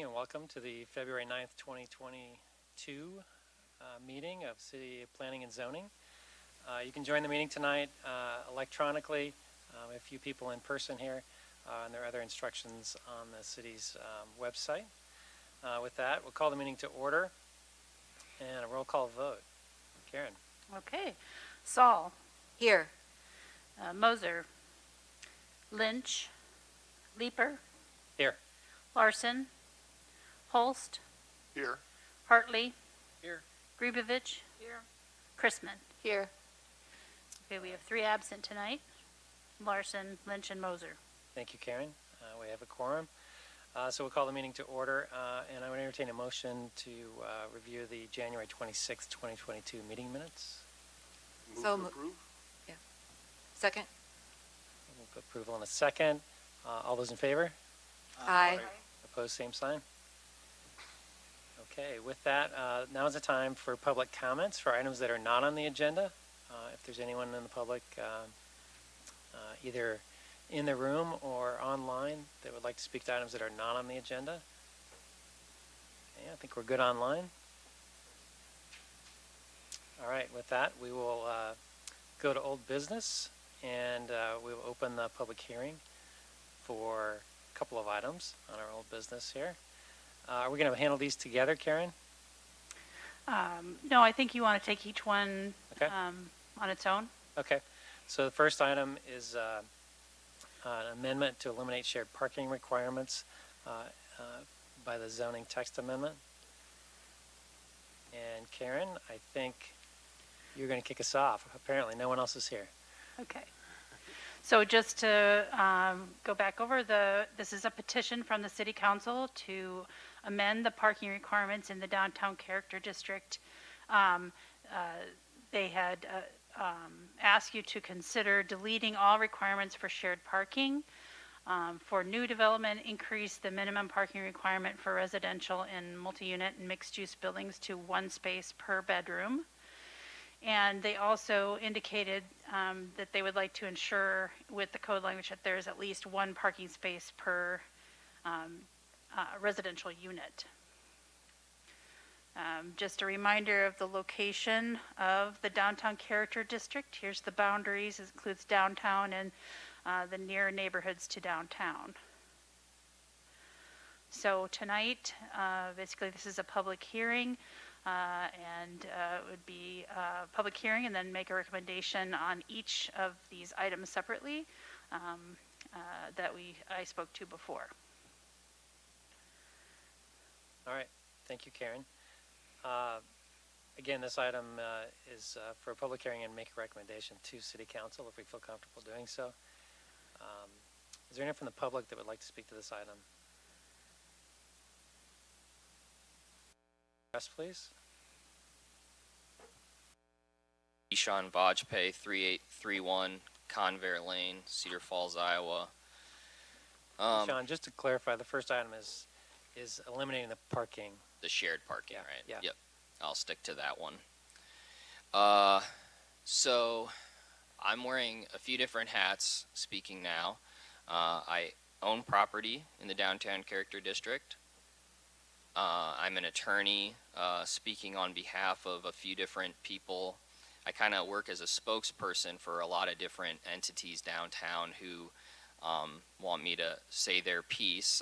and welcome to the February 9th, 2022 meeting of City Planning and Zoning. You can join the meeting tonight electronically. We have a few people in person here, and there are other instructions on the city's website. With that, we'll call the meeting to order and a roll call vote. Karen. Okay. Saul. Here. Moser. Lynch. Leeper. Here. Larson. Holst. Here. Hartley. Here. Grubevich. Here. Chrisman. Here. Okay, we have 3 absent tonight. Larson, Lynch, and Moser. Thank you, Karen. We have a quorum. So we'll call the meeting to order, and I would entertain a motion to review the January 26th, 2022 meeting minutes. Move So to approve? Yeah. Second? We'll put approval in a second. All those in favor? Aye. Opposed, same sign. Okay, with that, now is the time for public comments for items that are not on the agenda. If there's anyone in the public, either in the room or online, that would like to speak to items that are not on the agenda. Okay, I think we're good online. All right, with that, we will go to old business, and we will open the public hearing for a couple of items on our old business here. Are we going to handle these together, Karen? No, I think you want to take each one Okay. on its own. Okay. So the first item is an amendment to eliminate shared parking requirements by the zoning text amendment. And Karen, I think you're going to kick us off. Apparently, no one else is here. Okay. So just to go back over, this is a petition from the City Council to amend the parking requirements in the Downtown Character District. They had asked you to consider deleting all requirements for shared parking. For new development, increase the minimum parking requirement for residential and multi-unit and mixed-use buildings to 1 space per bedroom. And they also indicated that they would like to ensure with the code language that there is at least 1 parking space per residential unit. Just a reminder of the location of the Downtown Character District. Here's the boundaries. It includes downtown and the near neighborhoods to downtown. So tonight, basically this is a public hearing. And it would be a public hearing and then make a recommendation on each of these items separately that I spoke to before. All right. Thank you, Karen. Again, this item is for a public hearing and make a recommendation to City Council if we feel comfortable doing so. Is there anyone from the public that would like to speak to this item? Press, please. Ishan Vajpayee, 3831 Convair Lane, Cedar Falls, Iowa. Sean, just to clarify, the first item is eliminating the parking. The shared parking, Yeah, right? yeah. Yep. I'll stick to that one. So I'm wearing a few different hats speaking now. I own property in the Downtown Character District. I'm an attorney speaking on behalf of a few different people. I kind of work as a spokesperson for a lot of different entities downtown who want me to say their piece.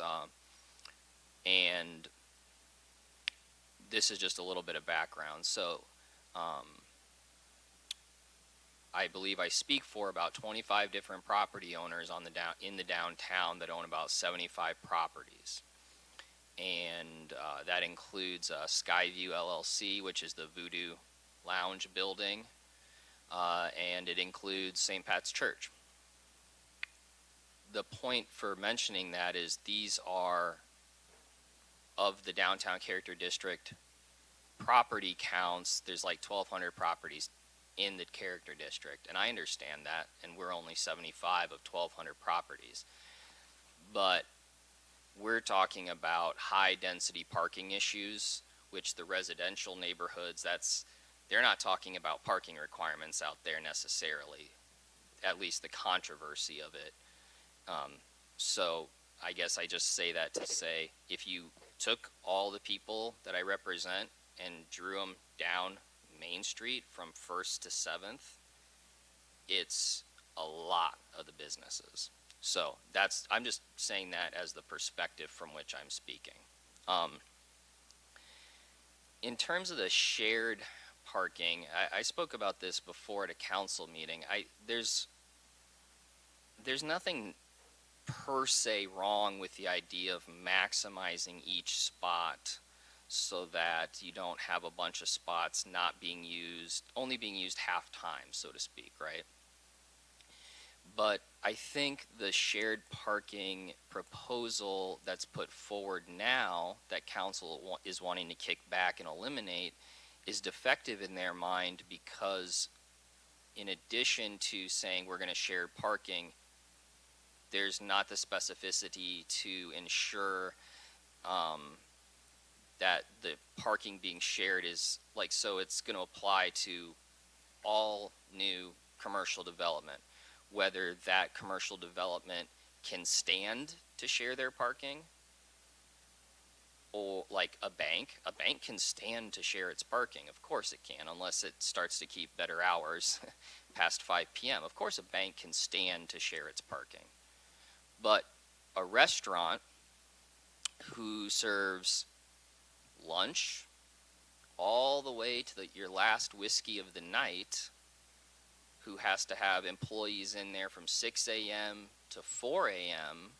And this is just a little bit of background. So I believe I speak for about 25 different property owners in the downtown that own about 75 properties. And that includes Skyview LLC, which is the Voodoo Lounge building, and it includes St. Pat's Church. The point for mentioning that is these are, of the Downtown Character District property counts, there's like 1,200 properties in the Character District, and I understand that, and we're only 75 of 1,200 properties. But we're talking about high density parking issues, which the residential neighborhoods, they're not talking about parking requirements out there necessarily, at least the controversy of it. So I guess I just say that to say, if you took all the people that I represent and drew them down Main Street from 1st to 7th, it's a lot of the businesses. So I'm just saying that as the perspective from which I'm speaking. In terms of the shared parking, I spoke about this before at a council meeting. There's nothing per se wrong with the idea of maximizing each spot so that you don't have a bunch of spots not being used, only being used half time, so to speak, right? But I think the shared parking proposal that's put forward now that council is wanting to kick back and eliminate is defective in their mind, because in addition to saying we're going to share parking, there's not the specificity to ensure that the parking being shared is like, so it's going to apply to all new commercial development, whether that commercial development can stand to share their parking, or like a bank can stand to share its parking. Of course it can, unless it starts to keep better hours past 5 p.m. Of course a bank can stand to share its parking. But a restaurant who serves lunch all the way to your last whiskey of the night, who has to have employees in there from 6 a.m. to 4 a.m.,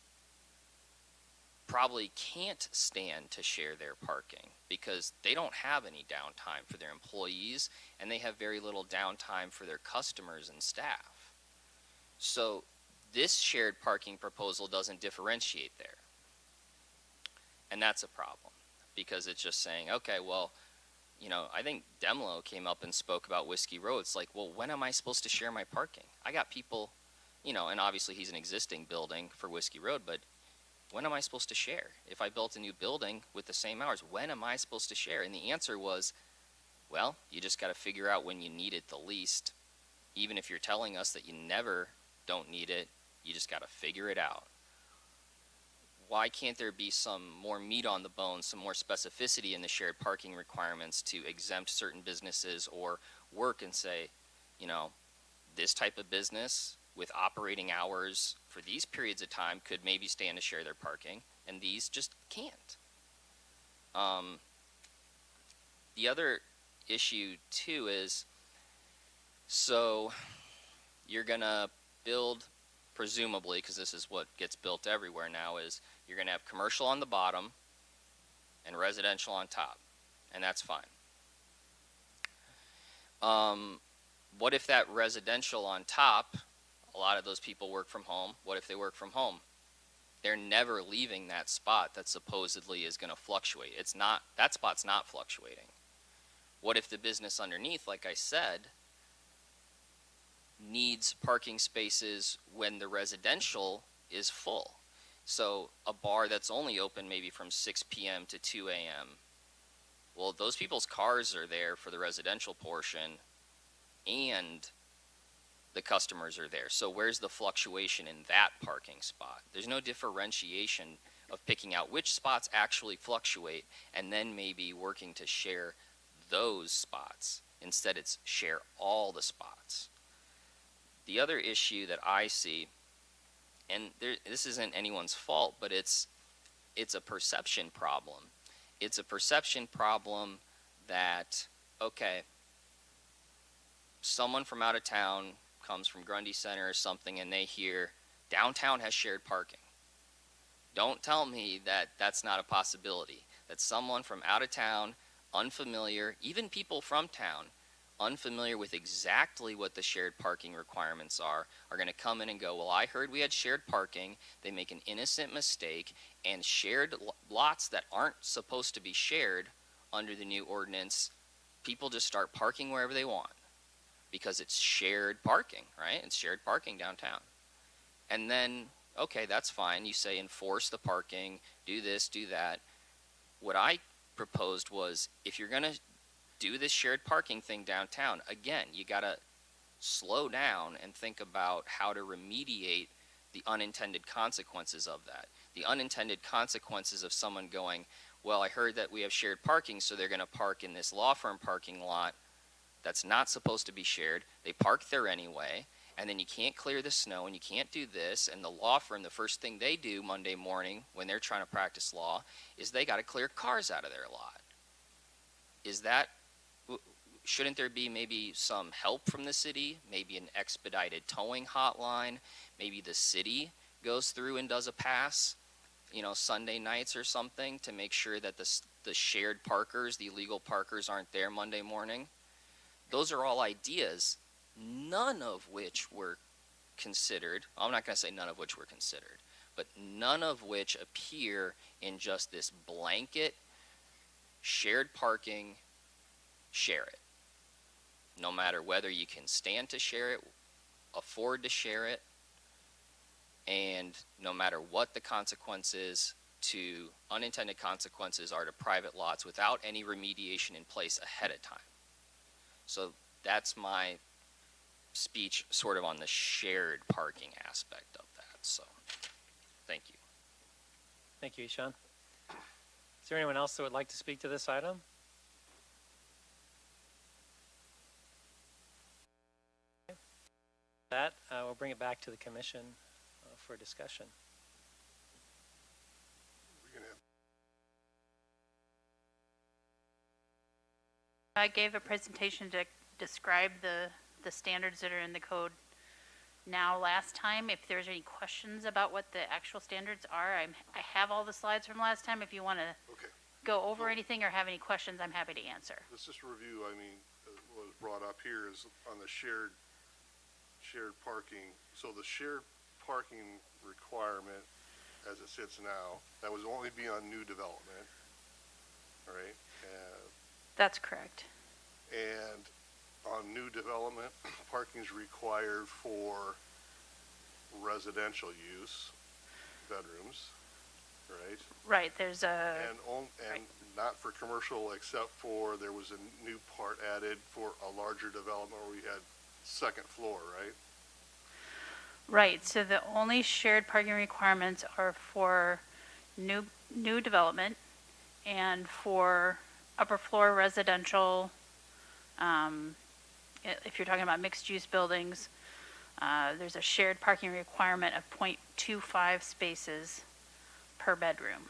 probably can't stand to share their parking because they don't have any downtime for their employees, and they have very little downtime for their customers and staff. So this shared parking proposal doesn't differentiate there. And that's a problem, because it's just saying, okay, well, you know, I think Demlo came up and spoke about Whiskey Road. It's like, well, when am I supposed to share my parking? I got people, you know, and obviously he's an existing building for Whiskey Road, but when am I supposed to share? If I built a new building with the same hours, when am I supposed to share? And the answer was, well, you just got to figure out when you need it the least. Even if you're telling us that you never don't need it, you just got to figure it out. Why can't there be some more meat on the bone, some more specificity in the shared parking requirements to exempt certain businesses or work and say, you know, this type of business with operating hours for these periods of time could maybe stand to share their parking, and these just can't. The other issue too is, so you're gonna build, presumably, because this is what gets built everywhere now, is you're going to have commercial on the bottom and residential on top, and that's fine. What if that residential on top, a lot of those people work from home? What if they work from home? They're never leaving that spot that supposedly is going to fluctuate. It's not, that spot's not fluctuating. What if the business underneath, like I said, needs parking spaces when the residential is full? So a bar that's only open maybe from 6 p.m. to 2 a.m. Well, those people's cars are there for the residential portion, and the customers are there. So where's the fluctuation in that parking spot? There's no differentiation of picking out which spots actually fluctuate and then maybe working to share those spots. Instead, it's share all the spots. The other issue that I see, and this isn't anyone's fault, but it's a perception problem. It's a perception problem that, okay, someone from out of town comes from Grundy Center or something, and they hear downtown has shared parking. Don't tell me that that's not a possibility, that someone from out of town, unfamiliar, even people from town, unfamiliar with exactly what the shared parking requirements are going to come in and go, well, I heard we had shared parking. They make an innocent mistake, and shared lots that aren't supposed to be shared under the new ordinance, people just start parking wherever they want because it's shared parking, right? It's shared parking downtown. And then, okay, that's fine. You say enforce the parking, do this, do that. What I proposed was, if you're going to do this shared parking thing downtown, again, you got to slow down and think about how to remediate the unintended consequences of that. The unintended consequences of someone going, well, I heard that we have shared parking, so they're going to park in this law firm parking lot that's not supposed to be shared. They park there anyway, and then you can't clear the snow and you can't do this. And the law firm, the first thing they do Monday morning when they're trying to practice law is they got to clear cars out of their lot. Shouldn't there be maybe some help from the city, maybe an expedited towing hotline, maybe the city goes through and does a pass, Sunday nights or something to make sure that the shared parkers, the illegal parkers aren't there Monday morning? Those are all ideas, none of which were considered. I'm not going to say none of which were considered, but none of which appear in just this blanket shared parking, share it. No matter whether you can stand to share it, afford to share it, and no matter what the consequences to unintended consequences are to private lots without any remediation in place ahead of time. So that's my speech sort of on the shared parking aspect of that. So thank you. Thank you, Ishan. Is there anyone else that would like to speak to this item? Okay. With that, we'll bring it back to the commission for discussion. I gave a presentation to describe the standards that are in the code now last time. If there's any questions about what the actual standards are, I have all the slides from last time. If you want to go over anything or have any questions, I'm happy to answer. Let's just review, what was brought up here is on the shared parking. So the shared parking requirement, as it sits now, that would only be on new development, right? That's correct. And on new development, parking is required for residential use, bedrooms, right? Right, there's a, And right. not for commercial, except for there was a new part added for a larger development where we had second floor, right? right, so the only shared parking requirements are for new development and for upper floor residential, if you're talking about mixed-use buildings, there's a shared parking requirement of 0.25 spaces per bedroom.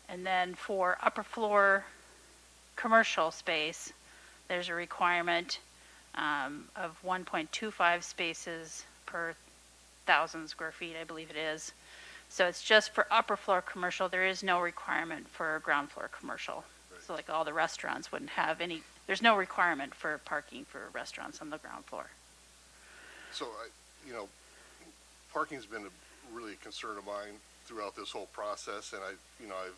And then for upper floor commercial space, there's a requirement of 1.25 spaces per 1,000 square feet, I believe it is. So it's just for upper floor commercial. There is no requirement for ground floor commercial. Right. So like all the restaurants wouldn't have any, there's no requirement for parking for restaurants on the ground floor. So, parking's been a really concern of mine throughout this whole process, and I've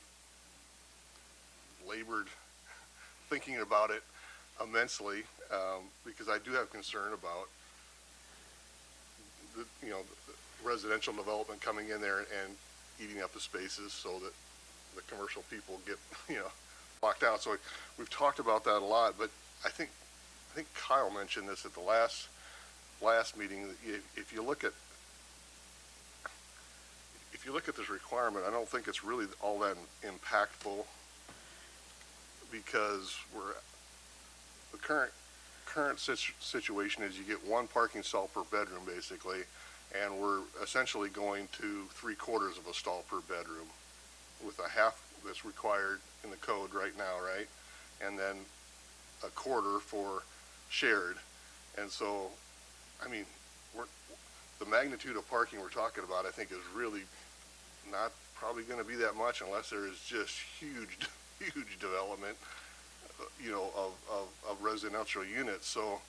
labored thinking about it immensely, because I do have concern about the residential development coming in there and eating up the spaces so that the commercial people get, locked out. So we've talked about that a lot, but I think Kyle mentioned this at the last meeting. If you look at this requirement, I don't think it's really all that impactful, because the current situation is you get one parking stall per bedroom basically, and we're essentially going to 3/4 of a stall per bedroom, with a half that's required in the code right now, right? And then a 1/4 for shared. And so, the magnitude of parking we're talking about, I think, is really not probably going to be that much unless there is just huge development, of residential units. So,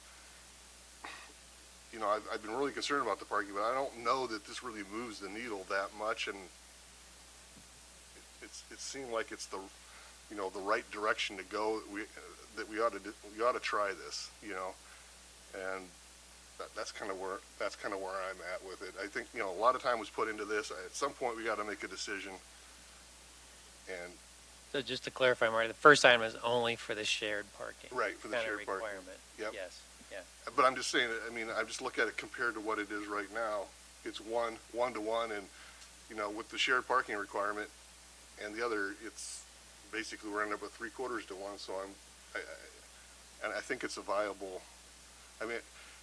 I've been really concerned about the parking, but I don't know that this really moves the needle that much. And it seemed like it's the right direction to go. That we ought to try this, and that's kind of where I'm at with it. I think a lot of time was put into this. At some point, we got to make a decision. And So just to clarify, Marty, the first item is only for the shared parking. Right, for the kind of shared parking. requirement. Yep. Yes, yeah. But I'm just saying, I just look at it compared to what it is right now. It's one to one, and with the shared parking requirement and the other, it's basically we're ending up with 3/4 to 1, so and I think it's a viable, I mean,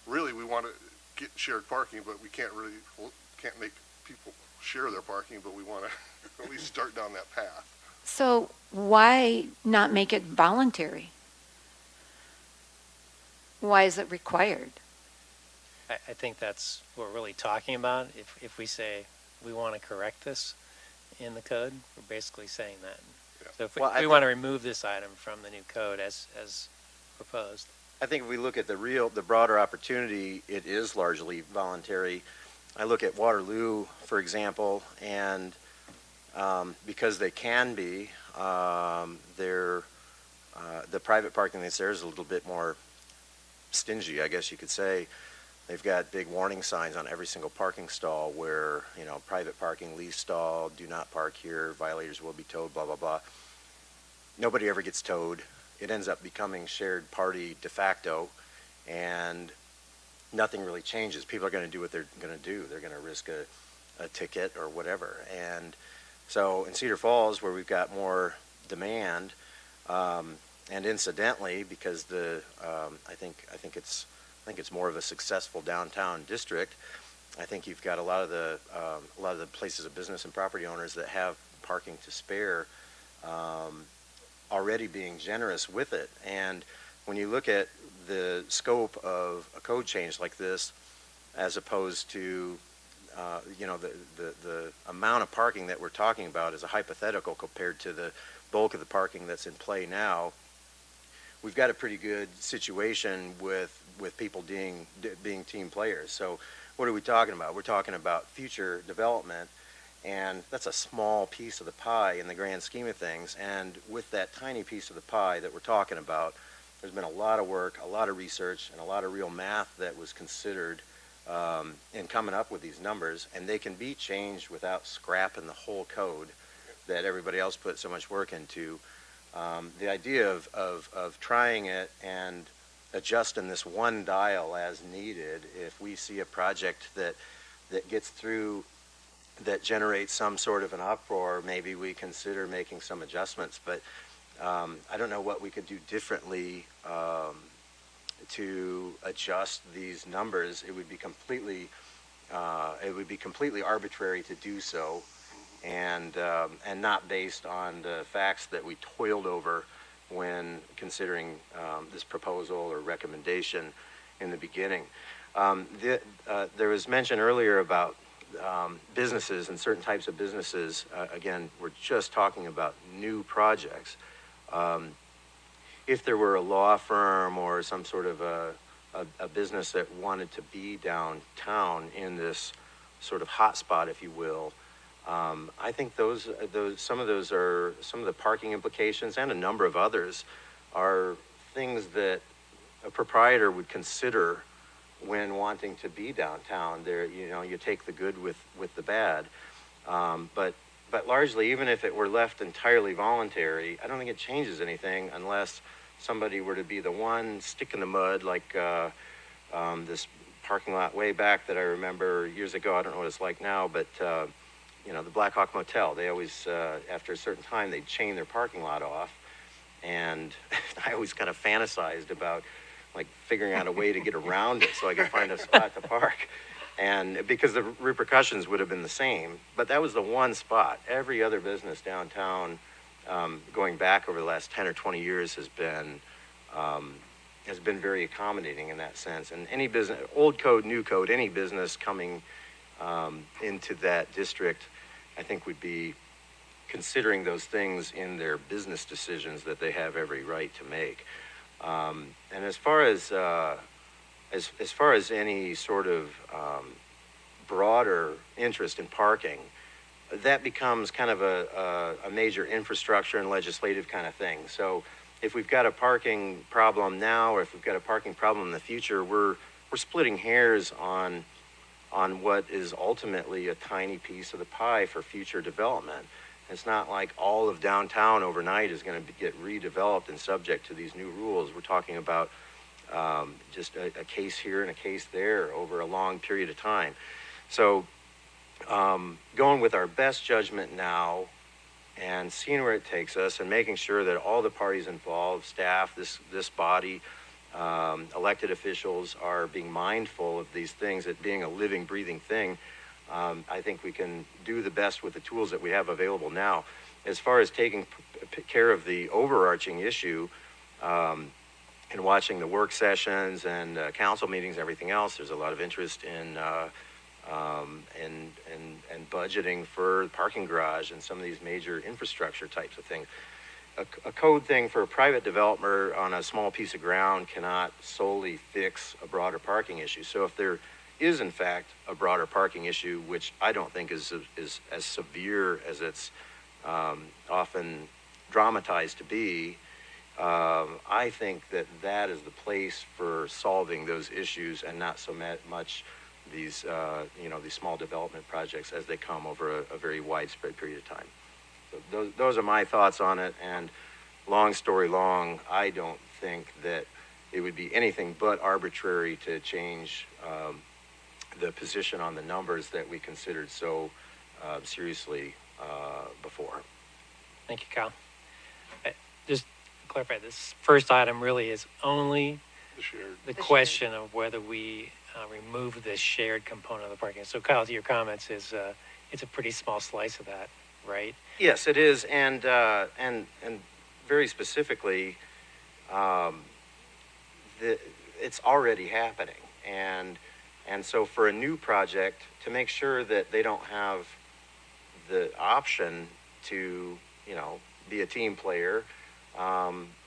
really, we want to get shared parking, but we can't make people share their parking, but we want to at least start down that path. So why not make it voluntary? Why is it required? I think that's what we're really talking about. If we say we want to correct this in the code, we're basically saying that. Yeah. So if Well, I we want to remove this item from the new code as proposed. I think if we look at the broader opportunity, it is largely voluntary. I look at Waterloo, for example, and because they can be, the private parking that's there is a little bit more stingy, I guess you could say. They've got big warning signs on every single parking stall where, private parking, lease stall, do not park here, violators will be towed, blah, blah, blah. Nobody ever gets towed. It ends up becoming shared party de facto, and nothing really changes. People are going to do what they're going to do. They're going to risk a ticket or whatever. And so in Cedar Falls, where we've got more demand, and incidentally, because I think it's more of a successful downtown district. I think you've got a lot of the places of business and property owners that have parking to spare, already being generous with it. And when you look at the scope of a code change like this, as opposed to the amount of parking that we're talking about is a hypothetical compared to the bulk of the parking that's in play now. We've got a pretty good situation with people being team players. So what are we talking about? We're talking about future development, and that's a small piece of the pie in the grand scheme of things. And with that tiny piece of the pie that we're talking about, there's been a lot of work, a lot of research, and a lot of real math that was considered in coming up with these numbers, and they can be changed without scrapping the whole code that everybody else put so much work into. The idea of trying it and adjusting this one dial as needed, if we see a project that gets through, that generates some sort of an uproar, maybe we consider making some adjustments. But I don't know what we could do differently to adjust these numbers. It would be completely arbitrary to do so, and not based on the facts that we toiled over when considering this proposal or recommendation in the beginning. There was mention earlier about businesses and certain types of businesses. Again, we're just talking about new projects. If there were a law firm or some sort of a business that wanted to be downtown in this sort of hotspot, if you will, I think some of the parking implications, and a number of others, are things that a proprietor would consider when wanting to be downtown. There, you take the good with the bad, but largely, even if it were left entirely voluntary, I don't think it changes anything unless somebody were to be the one stick in the mud, like this parking lot way back that I remember years ago. I don't know what it's like now, but the Black Hawk Motel, they always, after a certain time, they'd chain their parking lot off. And I always kind of fantasized about like figuring out a way to get around it so I could find a spot to park. And because the repercussions would have been the same, but that was the one spot. Every other business downtown, going back over the last 10 or 20 years, has been very accommodating in that sense. And any business, old code, new code, any business coming into that district, I think would be considering those things in their business decisions that they have every right to make. And as far as any sort of broader interest in parking, that becomes kind of a major infrastructure and legislative kind of thing. So if we've got a parking problem now, or if we've got a parking problem in the future, we're splitting hairs on what is ultimately a tiny piece of the pie for future development. It's not like all of downtown overnight is going to get redeveloped and subject to these new rules. We're talking about just a case here and a case there over a long period of time. So going with our best judgment now, and seeing where it takes us and making sure that all the parties involved, staff, this body, elected officials are being mindful of these things, it being a living, breathing thing. I think we can do the best with the tools that we have available now. As far as taking care of the overarching issue, and watching the work sessions and council meetings, everything else, there's a lot of interest in budgeting for the parking garage and some of these major infrastructure types of things. A code thing for a private developer on a small piece of ground cannot solely fix a broader parking issue. So if there is in fact a broader parking issue, which I don't think is as severe as it's often dramatized to be, I think that is the place for solving those issues and not so much these these small development projects as they come over a very widespread period of time. So those are my thoughts on it. And long story long, I don't think that it would be anything but arbitrary to change the position on the numbers that we considered so seriously before. Thank you, Kyle. Just to clarify, this first item really is only the question of whether we remove this shared component of the parking. So Kyle, to your comments, it's a pretty small slice of that, right? Yes, it is, and very specifically, it's already happening, and so for a new project, to make sure that they don't have the option to be a team player,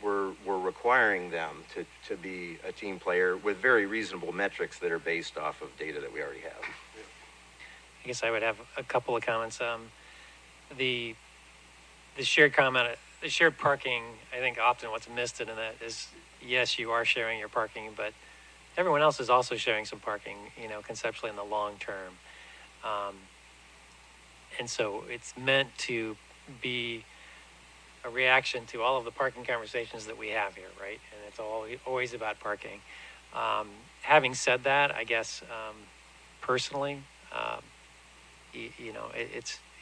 we're requiring them to be a team player with very reasonable metrics that are based off of data that we already have. I guess I would have a couple of comments. The shared comment, the shared parking, I think often what's missed in that is, yes, you are sharing your parking, but everyone else is also sharing some parking, conceptually in the long term. And so it's meant to be a reaction to all of the parking conversations that we have here, right? And it's always about parking. Having said that, I guess personally,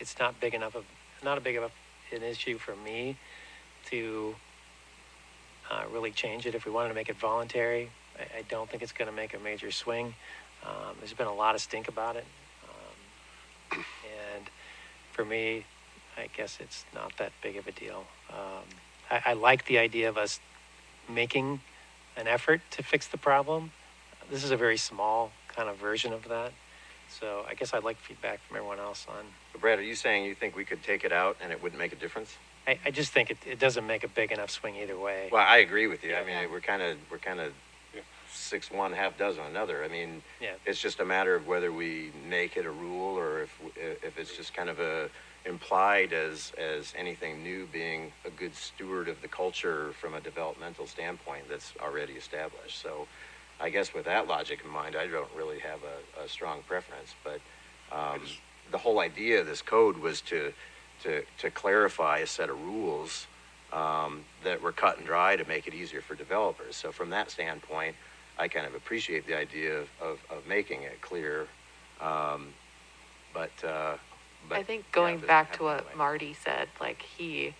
it's not big enough not a big enough an issue for me to really change it. If we wanted to make it voluntary, I don't think it's going to make a major swing. There's been a lot of stink about it, and for me, I guess it's not that big of a deal. I like the idea of us making an effort to fix the problem. This is a very small kind of version of that. So I guess I'd like feedback from everyone else on. So Brad, are you saying you think we could take it out and it wouldn't make a difference? I just think it doesn't make a big enough swing either way. Well, I agree with you. Yeah. I mean, we're kind of 6-1, half dozen another. I mean, Yeah. it's just a matter of whether we make it a rule or if it's just kind of implied as anything new, being a good steward of the culture from a developmental standpoint that's already established. So I guess with that logic in mind, I don't really have a strong preference, but the whole idea of this code was to clarify a set of rules that were cut and dry to make it easier for developers. So from that standpoint, I kind of appreciate the idea of making it clear, but I think going yeah, back doesn't to happen what that way. Marty said, like he,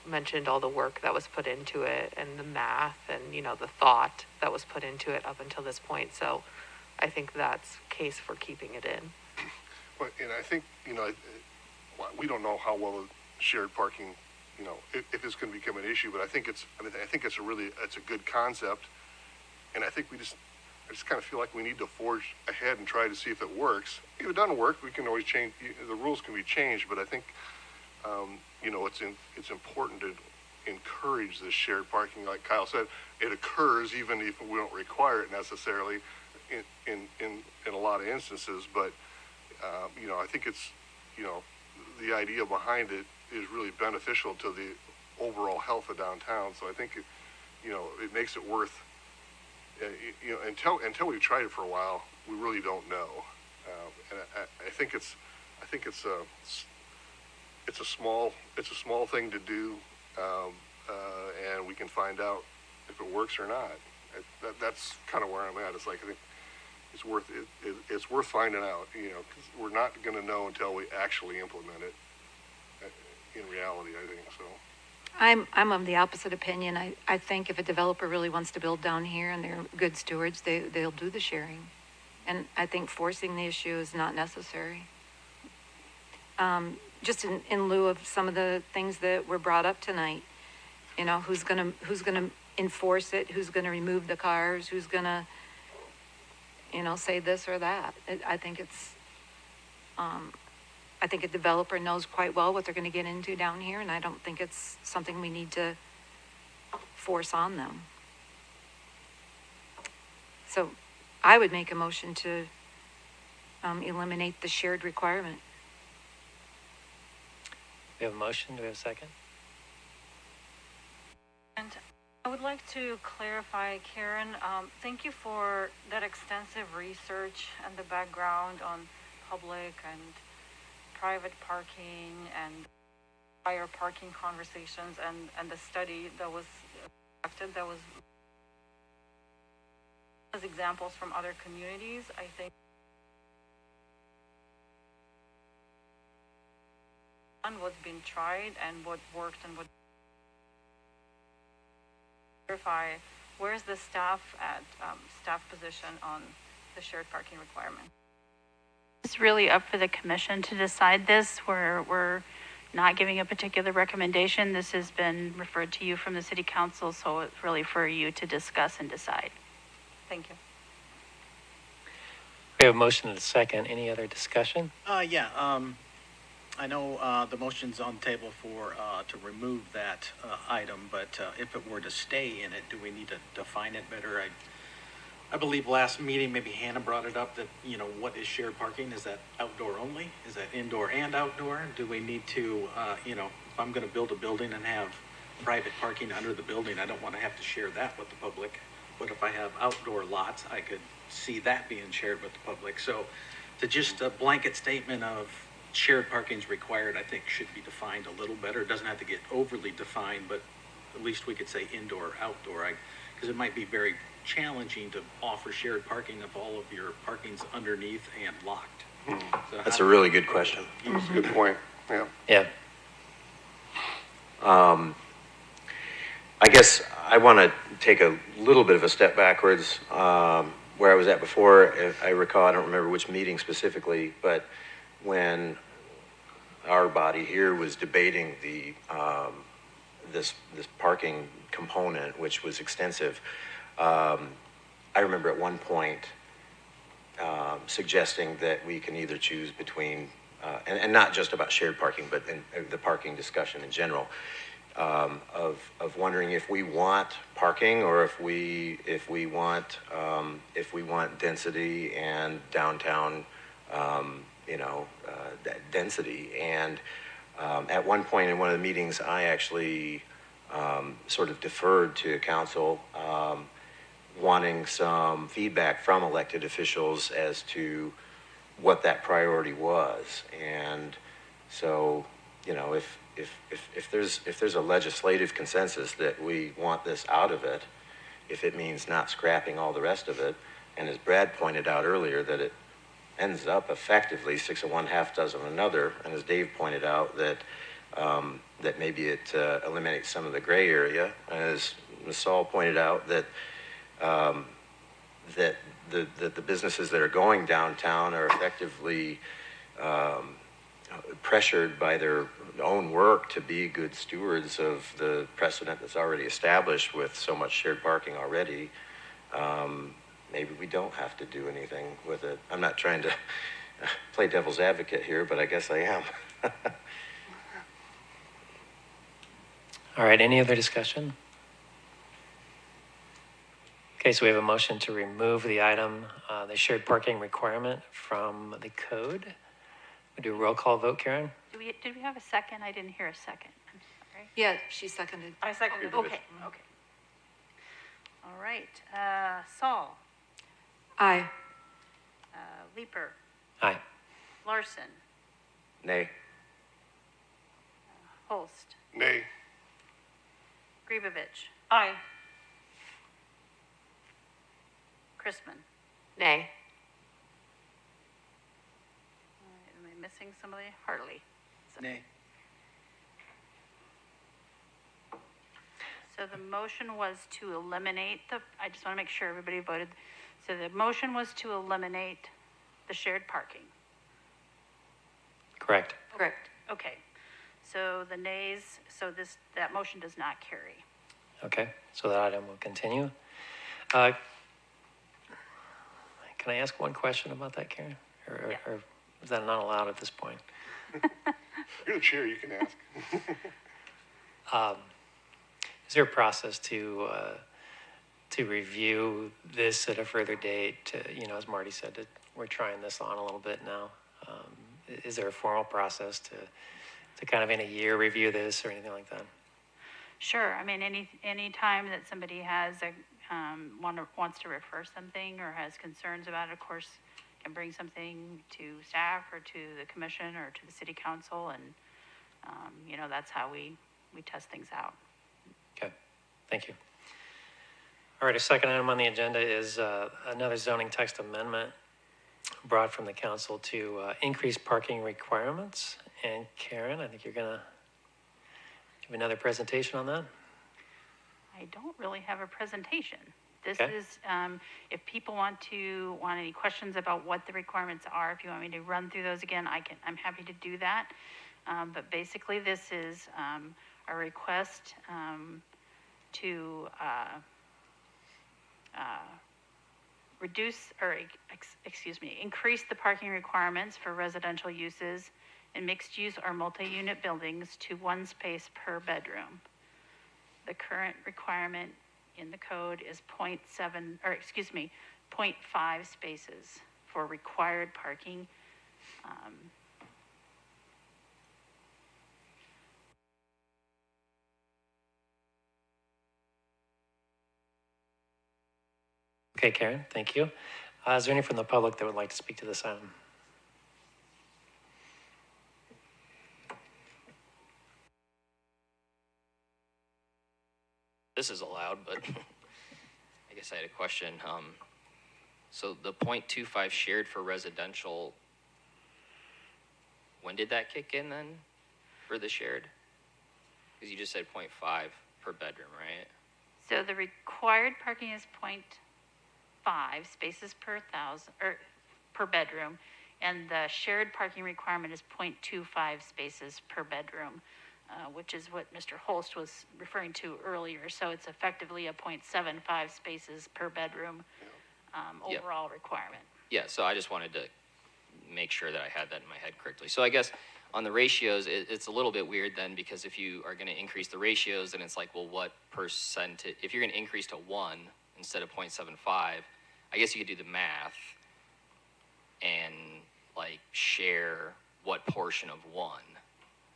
mentioned all the work that was put into it and the math and, the thought that was put into it up until this point. So I think that's case for keeping it in. But, and I think, we don't know how well shared parking, if it's going to become an issue, but I think it's a good concept. And I think I just kind of feel like we need to forge ahead and try to see if it works. If it doesn't work, we can always change, the rules can be changed, but I think, it's important to encourage this shared parking. Like Kyle said, it occurs even if we don't require it necessarily in a lot of instances, but, I think it's, the idea behind it is really beneficial to the overall health of downtown. So I think it makes it worth, until we've tried it for a while, we really don't know. And I think it's a small thing to do, and we can find out if it works or not. That's kind of where I'm at. It's like, I think it's worth finding out, because we're not going to know until we actually implement it. in reality, I think, so. I'm of the opposite opinion. I think if a developer really wants to build down here and they're good stewards, they'll do the sharing. And I think forcing the issue is not necessary. Just in lieu of some of the things that were brought up tonight, you know, who's gonna enforce it? Who's gonna remove the cars? Who's gonna, you know, say this or that? I think a developer knows quite well what they're gonna get into down here, and I don't think it's something we need to force on them. So I would make a motion to eliminate the shared requirement. We have a motion. Do we have a second? And I would like to clarify, Karen, thank you for that extensive research and the background on public and private parking and prior parking conversations and the study that was conducted that was as examples from other communities. I think on what's been tried and what worked and what clarify, where's the staff at staff position on the shared parking requirement? It's really up for the commission to decide this. We're not giving a particular recommendation. This has been referred to you from the city council, so it's really for you to discuss and decide. Thank you. We have a motion and a second. Any other discussion? I know the motion's on the table for to remove that item, but if it were to stay in it, do we need to define it better? I believe last meeting, maybe Hannah brought it up that, you know, what is shared parking? Is that outdoor only? Is that indoor and outdoor? Do we need to, you know, if I'm going to build a building and have private parking under the building, I don't want to have to share that with the public. But if I have outdoor lots, I could see that being shared with the public. So to just a blanket statement of shared parking is required, I think should be defined a little better. It doesn't have to get overly defined, but at least we could say indoor, outdoor, because it might be very challenging to offer shared parking if all of your parking's underneath and locked. So That's a really good question. That's a good point, yeah. Yeah. I guess I want to take a little bit of a step backwards where I was at before. If I recall, I don't remember which meeting specifically, but when our body here was debating the this parking component, which was extensive, I remember at one point suggesting that we can either choose between, and not just about shared parking, but in the parking discussion in general, of wondering if we want parking or if we want density and downtown, density. And at one point in one of the meetings, I actually sort of deferred to council, wanting some feedback from elected officials as to what that priority was. And so, you know, if there's a legislative consensus that we want this out of it, if it means not scrapping all the rest of it, and as Brad pointed out earlier, that it ends up effectively 6 of one, half dozen of another, and as Dave pointed out, that that maybe it eliminates some of the gray area, as Ms. Saul pointed out, that that the businesses that are going downtown are effectively pressured by their own work to be good stewards of the precedent that's already established with so much shared parking already. Maybe we don't have to do anything with it. I'm not trying to play devil's advocate here, but I guess I am. All right, any other discussion? Okay, so we have a motion to remove the item, the shared parking requirement from the code. We do a roll call vote, Karen? Did we have a second? I didn't hear a second. I'm sorry. Yeah, she seconded. I seconded it. Okay. All right. Saul, Aye. Leeper, Aye. Larson, Nay. Holst, Nay. Grebovich, Aye. Chrisman. Nay. Am I missing somebody? Hartley. Nay. So the motion was to eliminate I just want to make sure everybody voted. So the motion was to eliminate the shared parking. Correct. Correct. Okay. So the nays, that motion does not carry. Okay, so that item will continue. Can I ask one question about that, Karen? Or is that not allowed at this point? You're the chair, you can ask. Is there a process to review this at a further date? As Marty said, we're trying this on a little bit now. Is there a formal process to kind of in a year review this or anything like that? Sure. I mean, any time that somebody has wants to refer something or has concerns about it, of course, can bring something to staff or to the commission or to the city council, and that's how we test things out. Okay, thank you. All right, a second item on the agenda is another zoning text amendment brought from the council to increase parking requirements. And Karen, I think you're going to give another presentation on that. I don't really have a presentation. This Okay. is, if people want any questions about what the requirements are, if you want me to run through those again, I'm happy to do that. But basically, this is a request to increase the parking requirements for residential uses in mixed-use or multi-unit buildings to 1 space per bedroom. The current requirement in the code is 0.5 spaces for required parking. Okay, Karen, thank you. Is there any from the public that would like to speak to this item? This is allowed, but I guess I had a question. So the 0.25 shared for residential, when did that kick in then for the shared? Because you just said 0.5 per bedroom, right? So the required parking is 0.5 spaces per thousand, or per bedroom, and the shared parking requirement is 0.25 spaces per bedroom, which is what Mr. Holst was referring to earlier. So it's effectively a 0.75 spaces per bedroom Yep. overall requirement. Yeah, so I just wanted to make sure that I had that in my head correctly. So I guess on the ratios, it's a little bit weird then, because if you are going to increase the ratios, then it's like, well, what percentage? If you're going to increase to 1 instead of 0.75, I guess you could do the math and like share what portion of 1.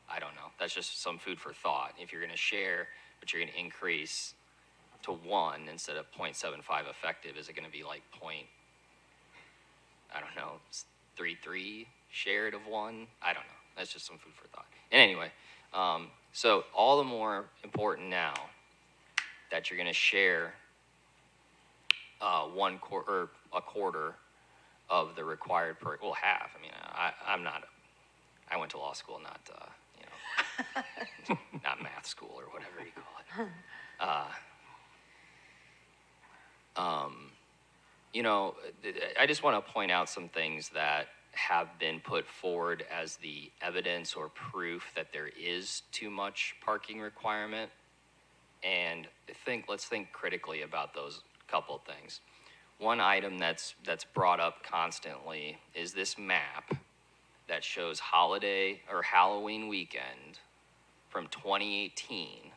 I don't know. That's just some food for thought. If you're going to share, but you're going to increase to 1 instead of 0.75 effective, is it going to be like I don't know, 3 shared of 1? I don't know. That's just some food for thought. And anyway, so all the more important now that you're going to share a quarter of the required half. I mean, I'm not. I went to law school, not not math school or whatever you call it. I just want to point out some things that have been put forward as the evidence or proof that there is too much parking requirement. And let's think critically about those couple of things. One item that's brought up constantly is this map that shows holiday or Halloween weekend from 2018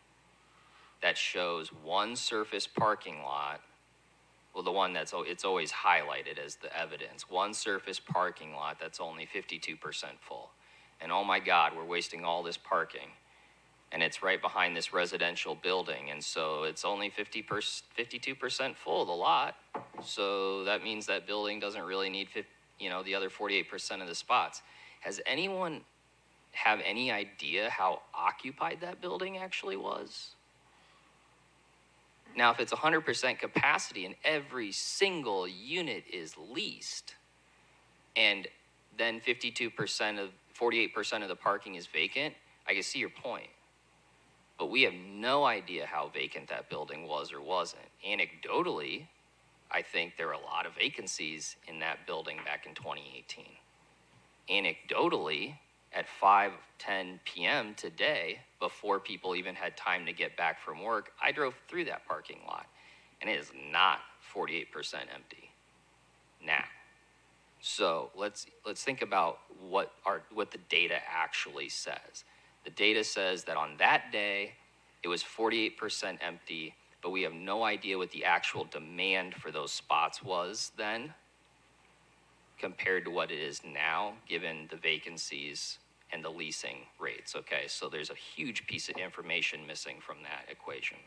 that shows one surface parking lot. Well, the one it's always highlighted as the evidence. One surface parking lot that's only 52% full. And oh my God, we're wasting all this parking. And it's right behind this residential building. And so it's only 52% full, the lot. So that means that building doesn't really need the other 48% of the spots. Has anyone have any idea how occupied that building actually was? Now, if it's 100% capacity and every single unit is leased, and then 48% of the parking is vacant, I can see your point. but we have no idea how vacant that building was or wasn't. Anecdotally, I think there were a lot of vacancies in that building back in 2018. Anecdotally, at 5:10 p.m. today, before people even had time to get back from work, I drove through that parking lot, and it is not 48% empty now. So let's think about what the data actually says. The data says that on that day, it was 48% empty, but we have no idea what the actual demand for those spots was then compared to what it is now, given the vacancies and the leasing rates, okay? So there's a huge piece of information missing from that equation.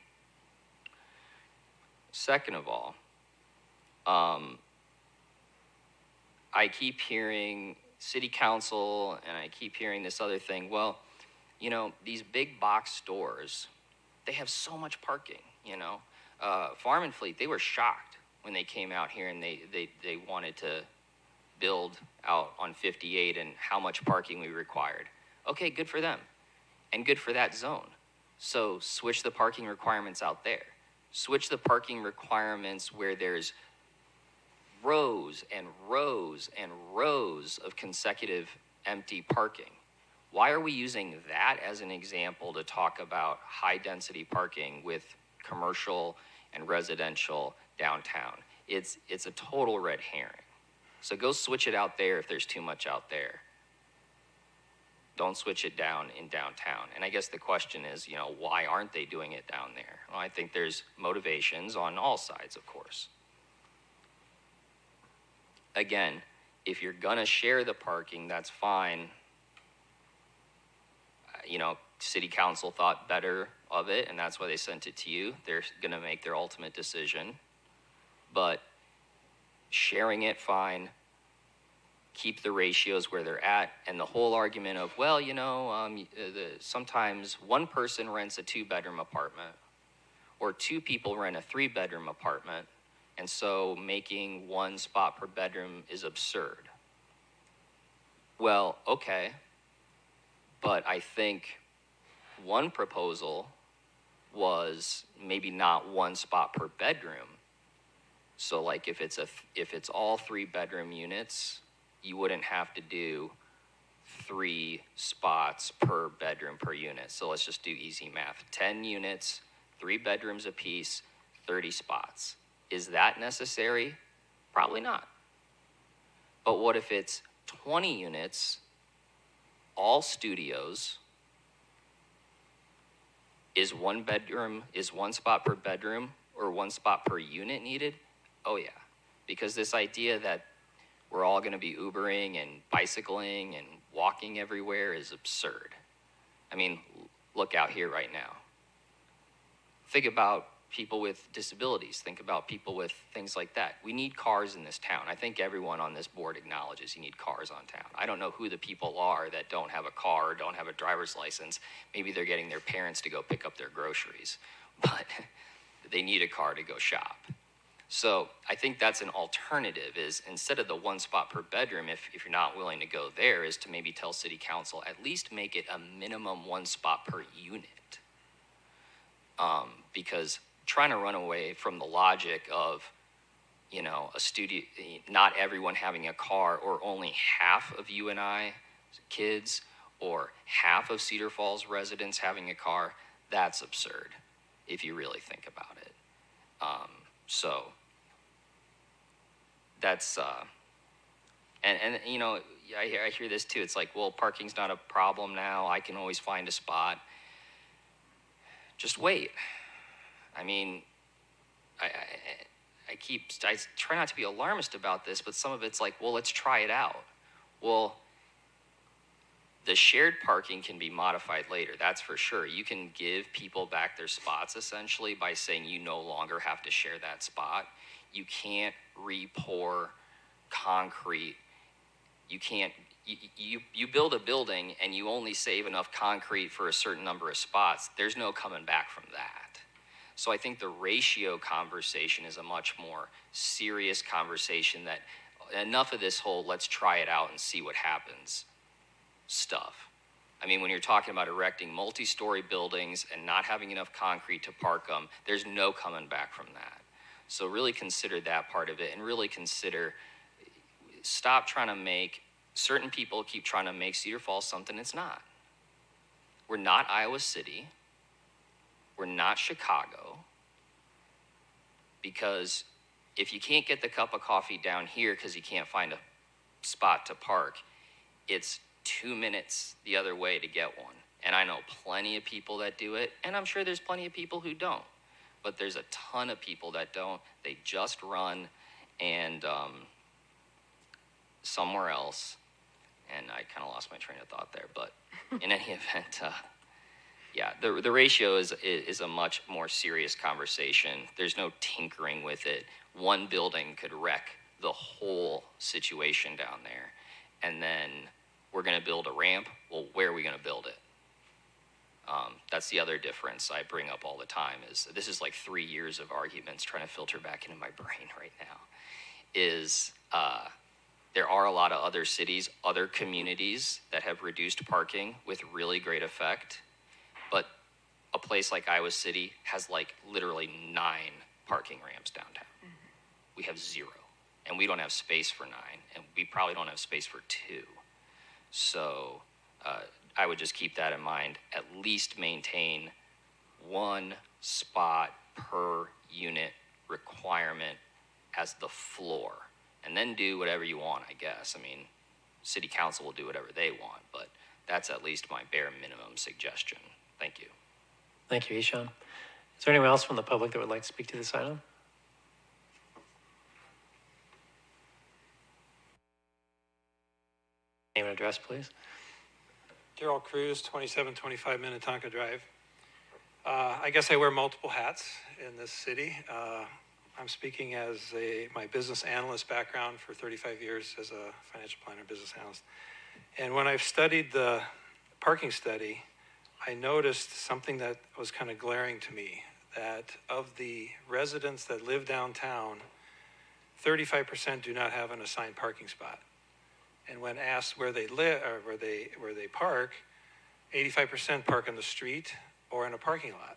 Second of all, I keep hearing city council and I keep hearing this other thing. Well, you know, these big box stores, they have so much parking, you know. Farm and Fleet, they were shocked when they came out here and they wanted to build out on 58 and how much parking we required. Okay, good for them and good for that zone. So switch the parking requirements out there. Switch the parking requirements where there's rows and rows and rows of consecutive empty parking. Why are we using that as an example to talk about high density parking with commercial and residential downtown? It's a total red herring. So go switch it out there if there's too much out there. Don't switch it down in downtown. And I guess the question is, you know, why aren't they doing it down there? Well, I think there's motivations on all sides, of course. Again, if you're gonna share the parking, that's fine. You know, city council thought better of it, and that's why they sent it to you. They're gonna make their ultimate decision. But sharing it, fine. Keep the ratios where they're at. And the whole argument of, well, you know, sometimes one person rents a 2-bedroom apartment, or 2 people rent a 3-bedroom apartment, and so making 1 spot per bedroom is absurd. Well, okay, but I think one proposal was maybe not 1 spot per bedroom. So like if it's all 3-bedroom units, you wouldn't have to do 3 spots per bedroom per unit. So let's just do easy math. 10 units, 3 bedrooms apiece, 30 spots. Is that necessary? Probably not. But what if it's 20 units, all studios? Is 1 spot per bedroom or 1 spot per unit needed? Oh yeah, because this idea that we're all going to be Ubering and bicycling and walking everywhere is absurd. I mean, look out here right now. Think about people with disabilities. Think about people with things like that. We need cars in this town. I think everyone on this board acknowledges you need cars on town. I don't know who the people are that don't have a car or don't have a driver's license. Maybe they're getting their parents to go pick up their groceries, but they need a car to go shop. So I think that's an alternative, is instead of the 1 spot per bedroom, if you're not willing to go there, is to maybe tell city council, at least make it a minimum 1 spot per unit. Because trying to run away from the logic of, you know, a studio, not everyone having a car, or only half of you and I kids, or half of Cedar Falls residents having a car, that's absurd if you really think about it. So that's, and you know, I hear this too. It's like, well, parking's not a problem now. I can always find a spot. Just wait. I mean, I try not to be alarmist about this, but some of it's like, well, let's try it out. Well, the shared parking can be modified later, that's for sure. You can give people back their spots essentially by saying you no longer have to share that spot. You can't re-pour concrete. You can't, you build a building and you only save enough concrete for a certain number of spots. There's no coming back from that. So I think the ratio conversation is a much more serious conversation, that enough of this whole let's try it out and see what happens stuff. I mean, when you're talking about erecting multi-story buildings and not having enough concrete to park them, there's no coming back from that. So really consider that part of it, and really consider, stop trying to make, certain people keep trying to make Cedar Falls something it's not. We're not Iowa City. We're not Chicago. Because if you can't get the cup of coffee down here because you can't find a spot to park, it's 2 minutes the other way to get one. And I know plenty of people that do it, and I'm sure there's plenty of people who don't. But there's a ton of people that don't. They just run and somewhere else. And I kind of lost my train of thought there. But in any event, yeah, the ratio is a much more serious conversation. There's no tinkering with it. One building could wreck the whole situation down there. And then we're going to build a ramp. Well, where are we going to build it? That's the other difference I bring up all the time. Is this is like 3 years of arguments trying to filter back into my brain right now. Is there are a lot of other cities, other communities that have reduced parking with really great effect. But a place like Iowa City has like literally 9 parking ramps downtown. We have 0, and we don't have space for 9, and we probably don't have space for 2. So I would just keep that in mind. At least maintain 1 spot per unit requirement as the floor, and then do whatever you want, I guess. I mean, city council will do whatever they want, but that's at least my bare minimum suggestion. Thank you. Thank you, Ishan. Is there anyone else from the public that would like to speak to this item? Name and address, please. Daryl Cruz, 2725 Minnetonka Drive. I guess I wear multiple hats in this city. I'm speaking as my business analyst background for 35 years as a financial planner, business analyst. And when I've studied the parking study, I noticed something that was kind of glaring to me, that of the residents that live downtown, 35% do not have an assigned parking spot. And when asked where they live or where they park, 85% park on the street or in a parking lot.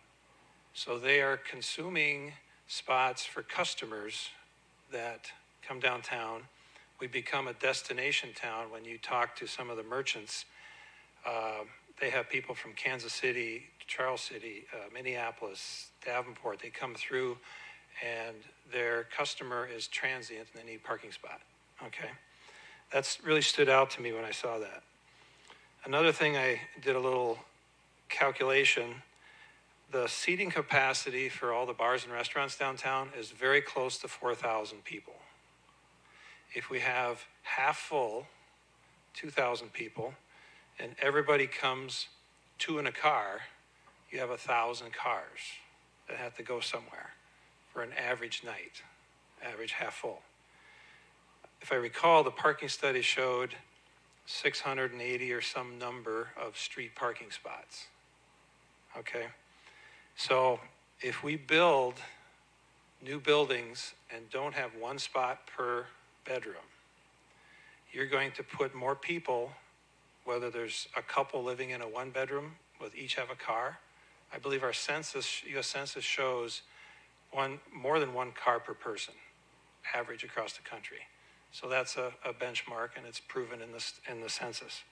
So they are consuming spots for customers that come downtown. We become a destination town. When you talk to some of the merchants, they have people from Kansas City, Charles City, Minneapolis, Davenport. They come through, and their customer is transient, and they need a parking spot. Okay. That's really stood out to me when I saw that. Another thing, I did a little calculation. The seating capacity for all the bars and restaurants downtown is very close to 4,000 people. If we have half full, 2,000 people, and everybody comes 2 in a car, you have 1,000 cars that have to go somewhere for an average night, average half full. If I recall, the parking study showed 680 or some number of street parking spots. Okay? So if we build new buildings and don't have 1 spot per bedroom, you're going to put more people, whether there's a couple living in a 1-bedroom with each have a car. I believe our census, U.S. Census shows more than 1 car per person, average across the country. So that's a benchmark, and it's proven in the census.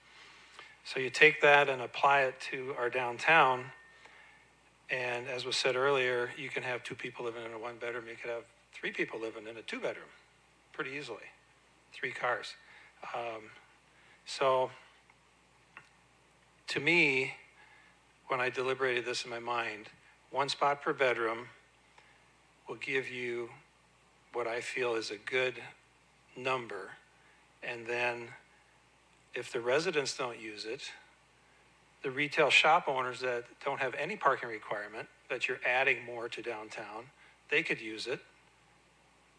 So you take that and apply it to our downtown, and as was said earlier, you can have 2 people living in a 1-bedroom. You could have 3 people living in a 2-bedroom pretty easily, 3 cars. So to me, when I deliberated this in my mind, 1 spot per bedroom will give you what I feel is a good number. And then if the residents don't use it, the retail shop owners that don't have any parking requirement, that you're adding more to downtown, they could use it,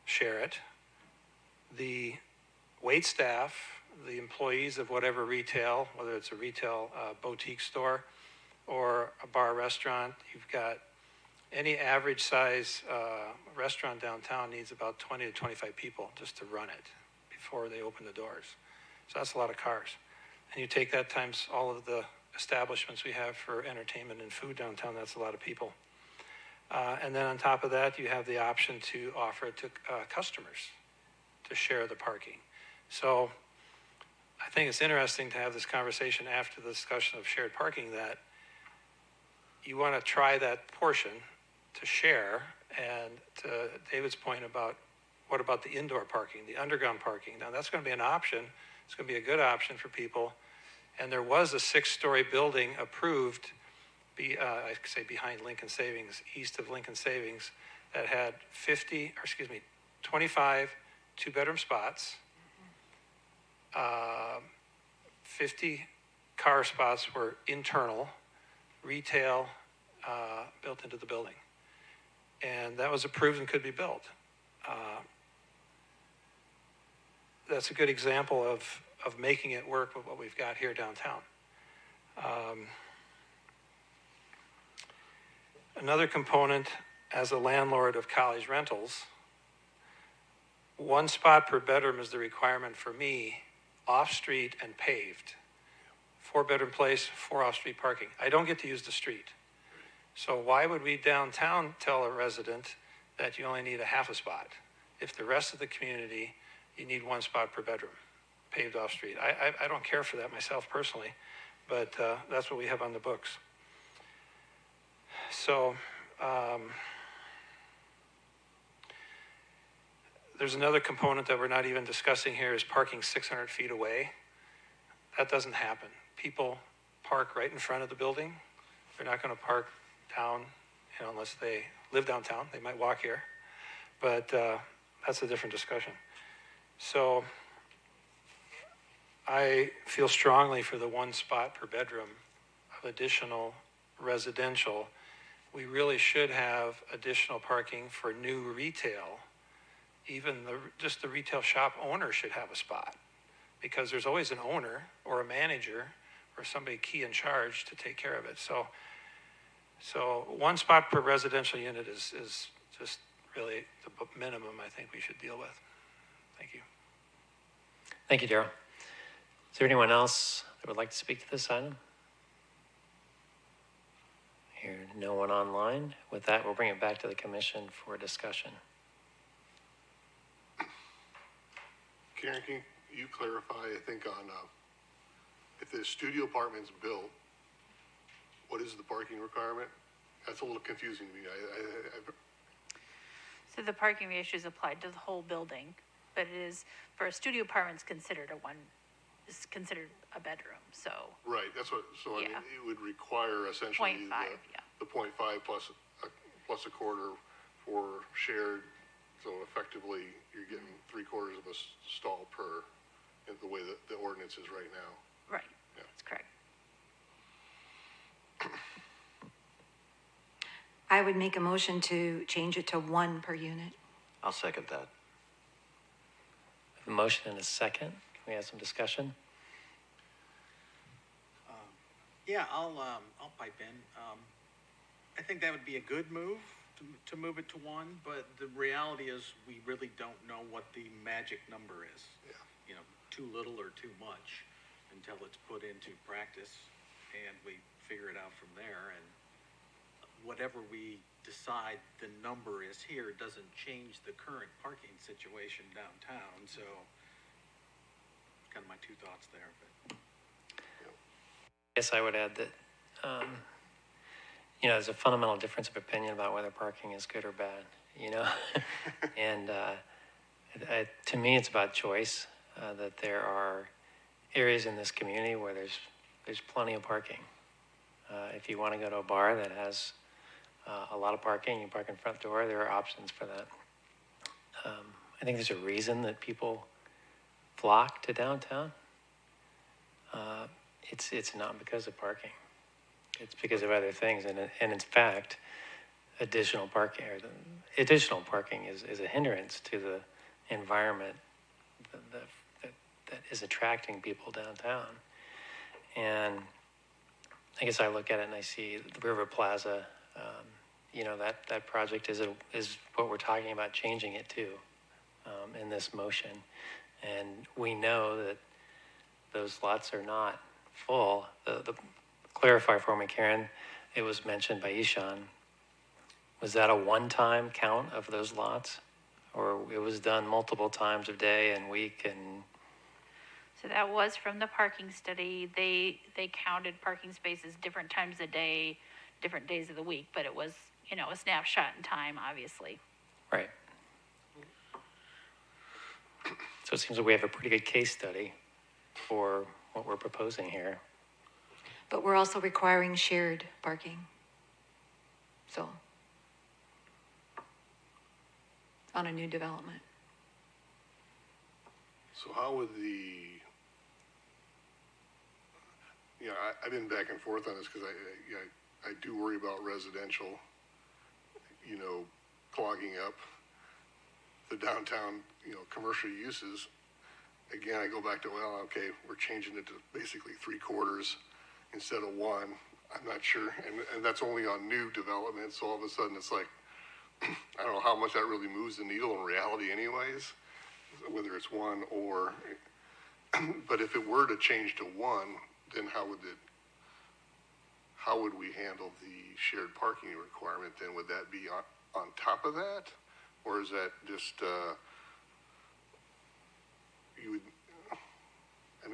share it. The wait staff, the employees of whatever retail, whether it's a retail boutique store or a bar restaurant, you've got any average size restaurant downtown needs about 20 to 25 people just to run it before they open the doors. So that's a lot of cars. And you take that times all of the establishments we have for entertainment and food downtown. That's a lot of people. And then on top of that, you have the option to offer it to customers to share the parking. So I think it's interesting to have this conversation after the discussion of shared parking, that you want to try that portion to share. And to David's point about what about the indoor parking, the underground parking? Now that's going to be an option. It's going to be a good option for people. And there was a 6-story building approved, I could say behind Lincoln Savings, east of Lincoln Savings, that had 25 two-bedroom spots, 50 car spots were internal, retail built into the building. And that was approved and could be built. That's a good example of making it work with what we've got here downtown. Another component, as a landlord of college rentals, 1 spot per bedroom is the requirement for me, off-street and paved. 4-bedroom place, 4 off-street parking. I don't get to use the street. So why would we downtown tell a resident that you only need a half a spot if the rest of the community, you need 1 spot per bedroom, paved off-street? I don't care for that myself personally, but that's what we have on the books. So there's another component that we're not even discussing here, is parking 600 feet away. That doesn't happen. People park right in front of the building. They're not going to park down, unless they live downtown. They might walk here, but that's a different discussion. So I feel strongly for the 1 spot per bedroom of additional residential. We really should have additional parking for new retail. Even just the retail shop owner should have a spot, because there's always an owner or a manager or somebody key in charge to take care of it. So 1 spot per residential unit is just really the minimum I think we should deal with. Thank you. Thank you, Daryl. Is there anyone else that would like to speak to this item? Here, no one online. With that, we'll bring it back to the commission for discussion. Karen, can you clarify, I think, on if the studio apartment's built, what is the parking requirement? That's a little confusing to me. So the parking issue is applied to the whole building, but it is, for a studio apartment, it's considered a bedroom, so. Right, that's what, so I mean, Yeah. it would require essentially 0.5, yeah. the 0.5 plus a quarter for shared. So effectively, you're getting 3/4 of a stall per, in the way that the ordinance is right now. Right, Yeah. that's correct. I would make a motion to change it to 1 per unit. I'll second that. A motion and a second. Can we have some discussion? Yeah, I'll pipe in. I think that would be a good move to move it to 1, but the reality is we really don't know what the magic number is. Yeah. Too little or too much until it's put into practice, and we figure it out from there. And whatever we decide the number is here doesn't change the current parking situation downtown. So kind of my 2 thoughts there. But I guess I would add that, there's a fundamental difference of opinion about whether parking is good or bad, and to me, it's about choice, that there are areas in this community where there's plenty of parking. If you want to go to a bar that has a lot of parking, you park in front door, there are options for that. I think there's a reason that people flock to downtown. It's not because of parking. It's because of other things, and in fact, additional parking is a hindrance to the environment that is attracting people downtown. And I guess I look at it and I see the River Plaza. That project is what we're talking about changing it to in this motion, and we know that those lots are not full. clarify for me, Karen, it was mentioned by Ishan. Was that a one-time count of those lots? Or it was done multiple times of day and week and, So that was from the parking study. They counted parking spaces different times a day, different days of the week, but it was, a snapshot in time, obviously. right? So it seems like we have a pretty good case study for what we're proposing here. But we're also requiring shared parking. So, on a new development. So how would I've been back and forth on this because I do worry about residential, clogging up the downtown, commercial uses. Again, I go back to, well, okay, we're changing it to basically 3/4 instead of 1. I'm not sure, and that's only on new development, so all of a sudden it's like, I don't know how much that really moves the needle in reality anyways, whether it's 1 or, but if it were to change to 1, then how would we handle the shared parking requirement then? Would that be on top of that? Or is that just,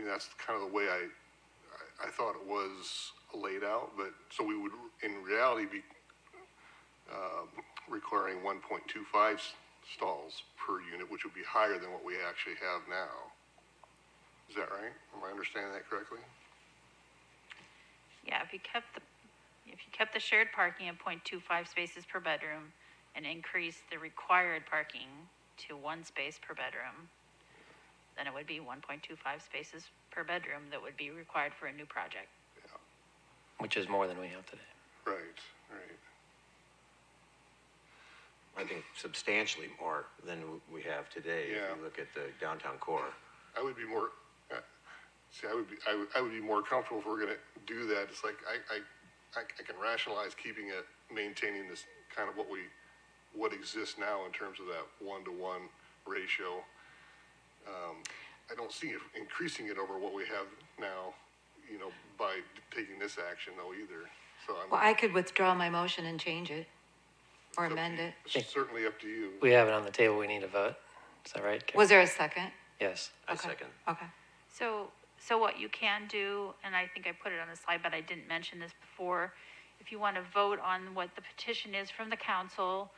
that's kind of the way I thought it was laid out, but, so we would in reality be, requiring 1.25 stalls per unit, which would be higher than what we actually have now. Is that right? Am I understanding that correctly? Yeah, if you kept the shared parking at 0.25 spaces per bedroom and increased the required parking to 1 space per bedroom, then it would be 1.25 spaces per bedroom that would be required for a new project. Yeah. Which is more than we have today. Right. I think substantially more than we have today. Yeah. If you look at the downtown core. I would be more, I would be more comfortable if we're gonna do that. It's like, I can rationalize keeping it, maintaining this kind of what exists now in terms of that 1-to-1 ratio. I don't see it increasing it over what we have now, by taking this action though either. So Well, I could withdraw my motion and change it, or it's up to amend you. it. It's certainly up to you. We have it on the table, we need a vote. Is that right, Karen? Was there a second? Yes. I Okay. second. Okay. So what you can do, and I think I put it on the slide, but I didn't mention this before, if you want to vote on what the petition is from the council,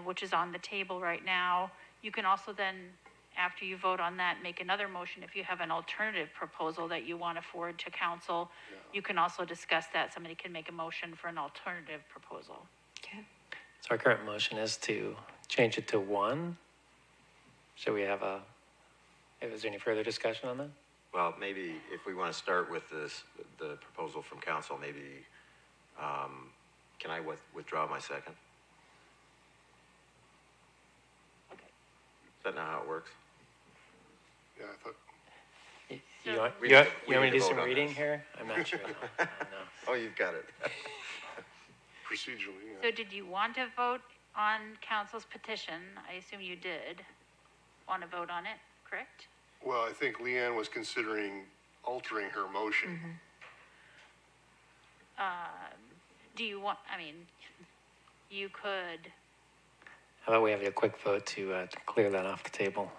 which is on the table right now, you can also then, after you vote on that, make another motion. If you have an alternative proposal that you want to forward to council, you can also discuss that. Somebody can make a motion for an alternative proposal. Okay. So our current motion is to change it to 1. Should we have is there any further discussion on that? Well, maybe if we want to start with the proposal from council, maybe, can I withdraw my second? Okay. Is that not how it works? Yeah, I thought, You want We you want- need to- you we want me need to do to some vote on reading this. here? I'm not sure. No. Oh, you've got it. procedurally, So did you want to vote on council's petition? I assume you did want to vote on it, correct? Well, I think Leanne was considering altering her motion. Do you want, you could, How about we have a quick vote to clear that off the table?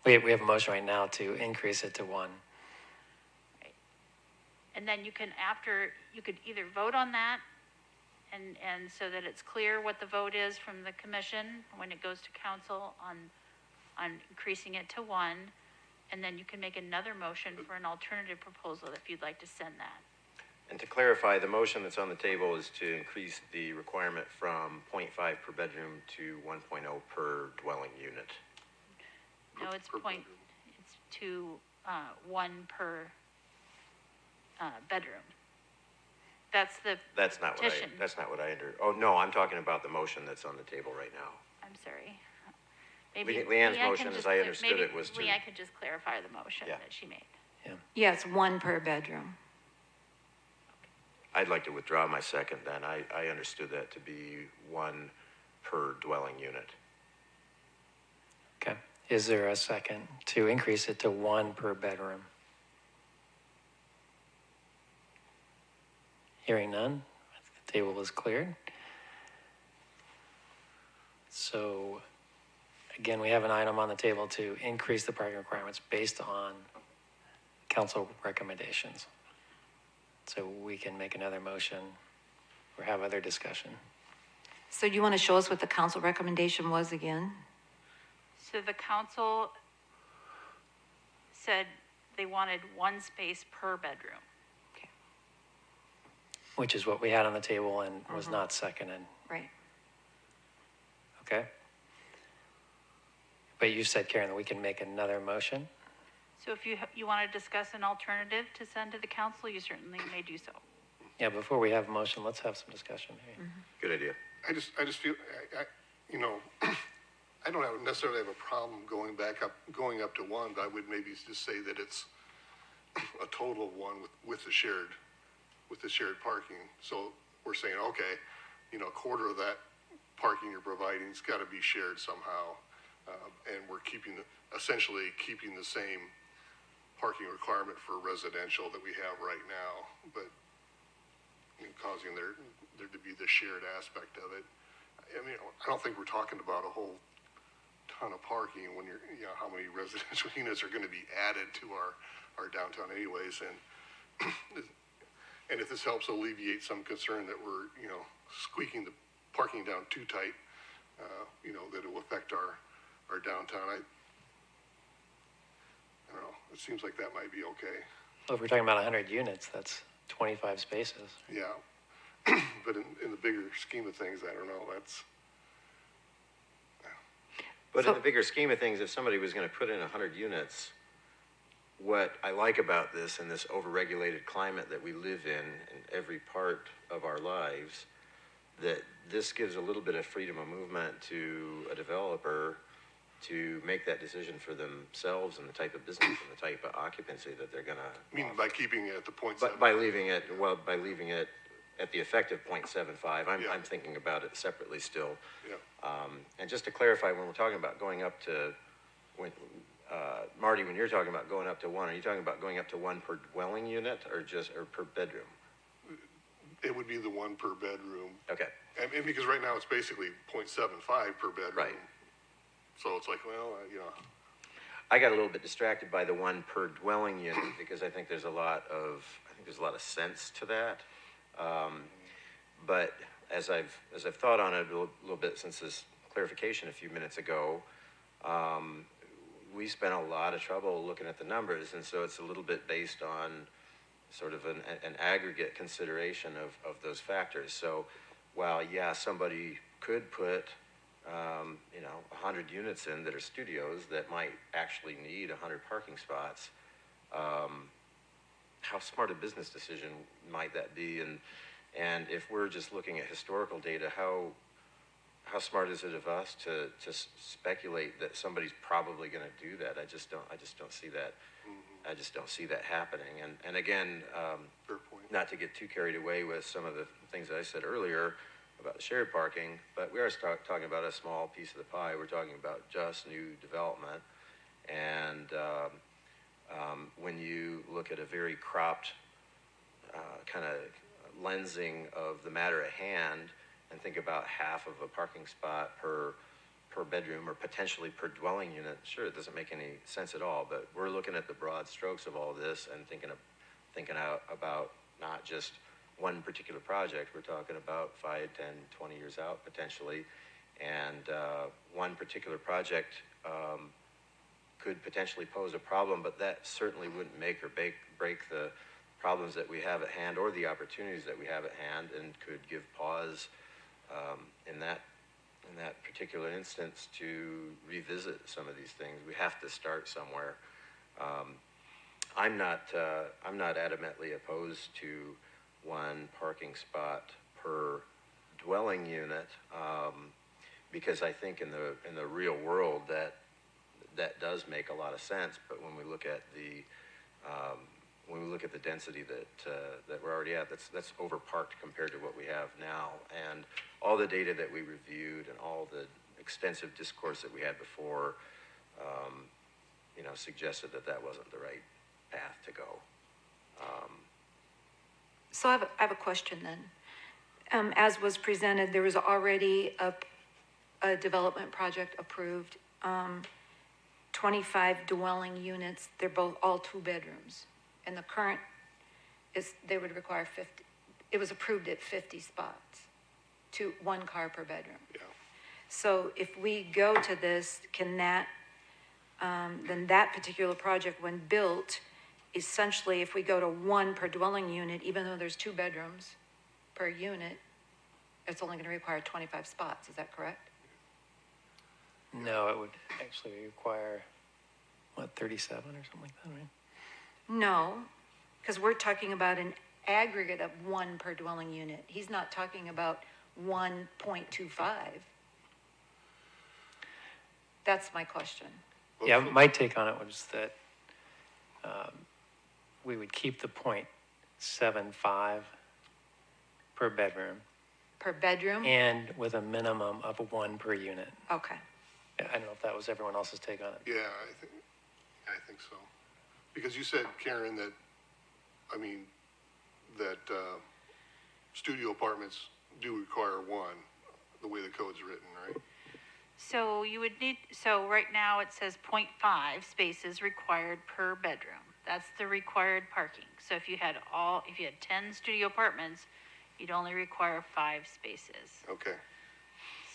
We have a motion right now to increase it to 1. and then you can, you could either vote on that and so that it's clear what the vote is from the commission when it goes to council on increasing it to 1, and then you can make another motion for an alternative proposal if you'd like to send that. And to clarify, the motion that's on the table is to increase the requirement from 0.5 per bedroom to 1.0 per dwelling unit. No, it's Per bedroom. it's to 1 per bedroom. That's the, That's not Petition. oh, no, I'm talking about the motion that's on the table right now. I'm sorry. Maybe Leanne's Leanne motion, can as just I clar- understood maybe it, was to- Leanne could just clarify the motion Yeah. that she made. Yes, 1 per bedroom. I'd like to withdraw my second then. I understood that to be 1 per dwelling unit. Okay. Is there a second to increase it to one per bedroom? Hearing none, the table is cleared. So, again, we have an item on the table to increase the parking requirements based on council recommendations. So we can make another motion or have other discussion. So you want to show us what the council recommendation was again? So the council said they wanted one space per bedroom. Which is what we had on the table and was not seconded, Right. okay? But you said, Karen, that we can make another motion? So if you want to discuss an alternative to send to the council, you certainly may do so. Yeah, before we have a motion, let's have some discussion maybe. Good idea. I just feel, you know, I don't necessarily have a problem going up to one, but I would maybe just say that it's a total of one with the shared parking. So we're saying, okay, you know, a quarter of that parking you're providing's got to be shared somehow. And we're essentially keeping the same parking requirement for residential that we have right now, but causing there to be the shared aspect of it. I mean, I don't think we're talking about a whole ton of parking when you know, how many residential units are going to be added to our downtown anyways. And if this helps alleviate some concern that we're, you know, squeaking the parking down too tight, you know, that it will affect our downtown, I don't know, it seems like that might be okay. Well, if we're talking about 100 units, that's 25 spaces. Yeah. But in the bigger scheme of things, I don't know, that's, But in the bigger scheme of things, if somebody was going to put in 100 units, what I like about this and this overregulated climate that we live in every part of our lives, that this gives a little bit of freedom of movement to a developer to make that decision for themselves and the type of business and the type of occupancy that they're going to. I mean, by keeping it at the .7. But by leaving it at the effective 0.75, I'm thinking about it separately still. Yeah. And just to clarify, when we're talking about going up to, Marty, when you're talking about going up to one, are you talking about going up to one per dwelling unit or per bedroom? It would be the one per bedroom. Okay. And because right now it's basically 0.75 per bedroom. Right. So it's like, well, you know. I got a little bit distracted by the one per dwelling unit because I think there's a lot of sense to that. But as I've thought on it a little bit since this clarification a few minutes ago, we spent a lot of trouble looking at the numbers, and so it's a little bit based on sort of an aggregate consideration of those factors. So while, yeah, somebody could put, 100 units in that are studios that might actually need 100 parking spots, how smart a business decision might that be? And if we're just looking at historical data, how smart is it of us to speculate that somebody's probably going to do that? I just don't see that. I just don't see that happening. And again, Fair point. not to get too carried away with some of the things that I said earlier about shared parking, but we are talking about a small piece of the pie. We're talking about just new development. And when you look at a very cropped kind of lensing of the matter at hand and think about half of a parking spot per bedroom or potentially per dwelling unit, sure, it doesn't make any sense at all, but we're looking at the broad strokes of all this and thinking out about not just one particular project. We're talking about 5, 10, 20 years out potentially, and one particular project could potentially pose a problem, but that certainly wouldn't make or break the problems that we have at hand or the opportunities that we have at hand, and could give pause in that particular instance to revisit some of these things. We have to start somewhere. I'm not adamantly opposed to one parking spot per dwelling unit, because I think in the real world that does make a lot of sense. But when we look at the density that we're already at, that's overparked compared to what we have now. And all the data that we reviewed and all the extensive discourse that we had before, suggested that that wasn't the right path to go. So I have a question then. As was presented, there was already a development project approved, 25 dwelling units. They're all 2 bedrooms. And the current they would require 50, it was approved at 50 spots, 1 car per bedroom. Yeah. So if we go to this, can that, then that particular project, when built, essentially, if we go to 1 per dwelling unit, even though there's 2 bedrooms per unit, it's only going to require 25 spots. Is that correct? No, it would actually require, 37 or something like that, right? No, because we're talking about an aggregate of 1 per dwelling unit. He's not talking about 1.25. That's my question. Yeah, my take on it was that we would keep the 0.75 per bedroom Per bedroom? and with a minimum of 1 per unit. Okay. I don't know if that was everyone else's take on it. Yeah, I think so. Because you said, Karen, that, studio apartments do require 1, the way the code's written, right? So you would need, so right now it says 0.5 spaces required per bedroom. That's the required parking. So if you had 10 studio apartments, you'd only require 5 spaces. Okay.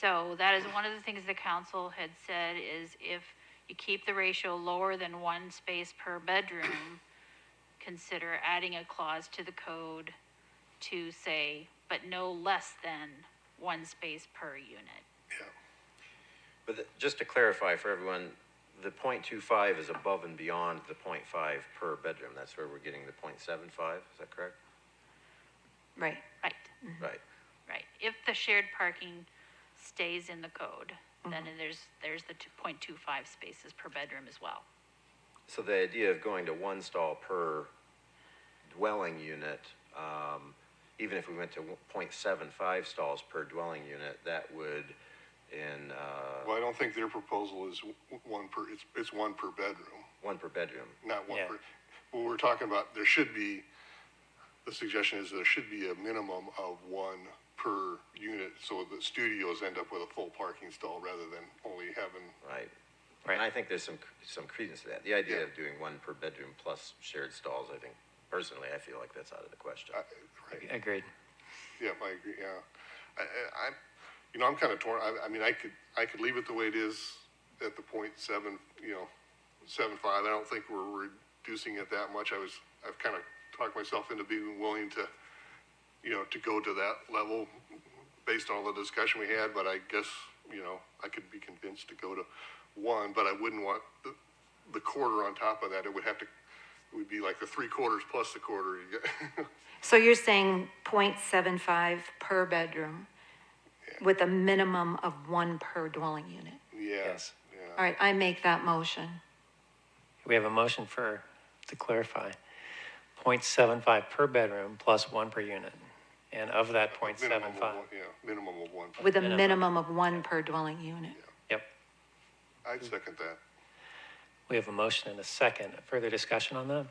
So that is one of the things the council had said is if you keep the ratio lower than 1 space per bedroom, consider adding a clause to the code to say, but no less than 1 space per unit. Yeah. But just to clarify for everyone, the 0.25 is above and beyond the 0.5 per bedroom. That's where we're getting the 0.75, is that correct? Right. Right, Right. right. If the shared parking stays in the code, then there's the 2.25 spaces per bedroom as well. So the idea of going to 1 stall per dwelling unit, even if we went to 0.75 stalls per dwelling unit, that would Well, I don't think their proposal is 1 per, it's 1 per bedroom, 1 per bedroom. not 1 Yeah. per. What we're talking about, the suggestion is there should be a minimum of 1 per unit, so the studios end up with a full parking stall rather than only having, Right. Right. And I think there's some credence to that. The idea Yeah. of doing 1 per bedroom plus shared stalls, I think, personally, I feel like that's out of the question. right? Agreed. Yeah, I agree, yeah. I'm kind of torn. I could leave it the way it is at the 0.7, 75. I don't think we're reducing it that much. I've kind of talked myself into being willing to, to go to that level based on all the discussion we had, but I guess, I could be convinced to go to 1, but I wouldn't want the quarter on top of that. It would be like the 3/4 plus the quarter. So you're saying 0.75 per bedroom with a minimum of 1 per dwelling unit? Yeah. Yes. Yeah. All right, I make that motion. We have a motion to clarify, 0.75 per bedroom plus 1 per unit. And of that Minimum of 0.75, 1, yeah, minimum of 1. With a Minimum. minimum of 1 per dwelling unit. yep. I'd second that. We have a motion and a second. Further discussion on that?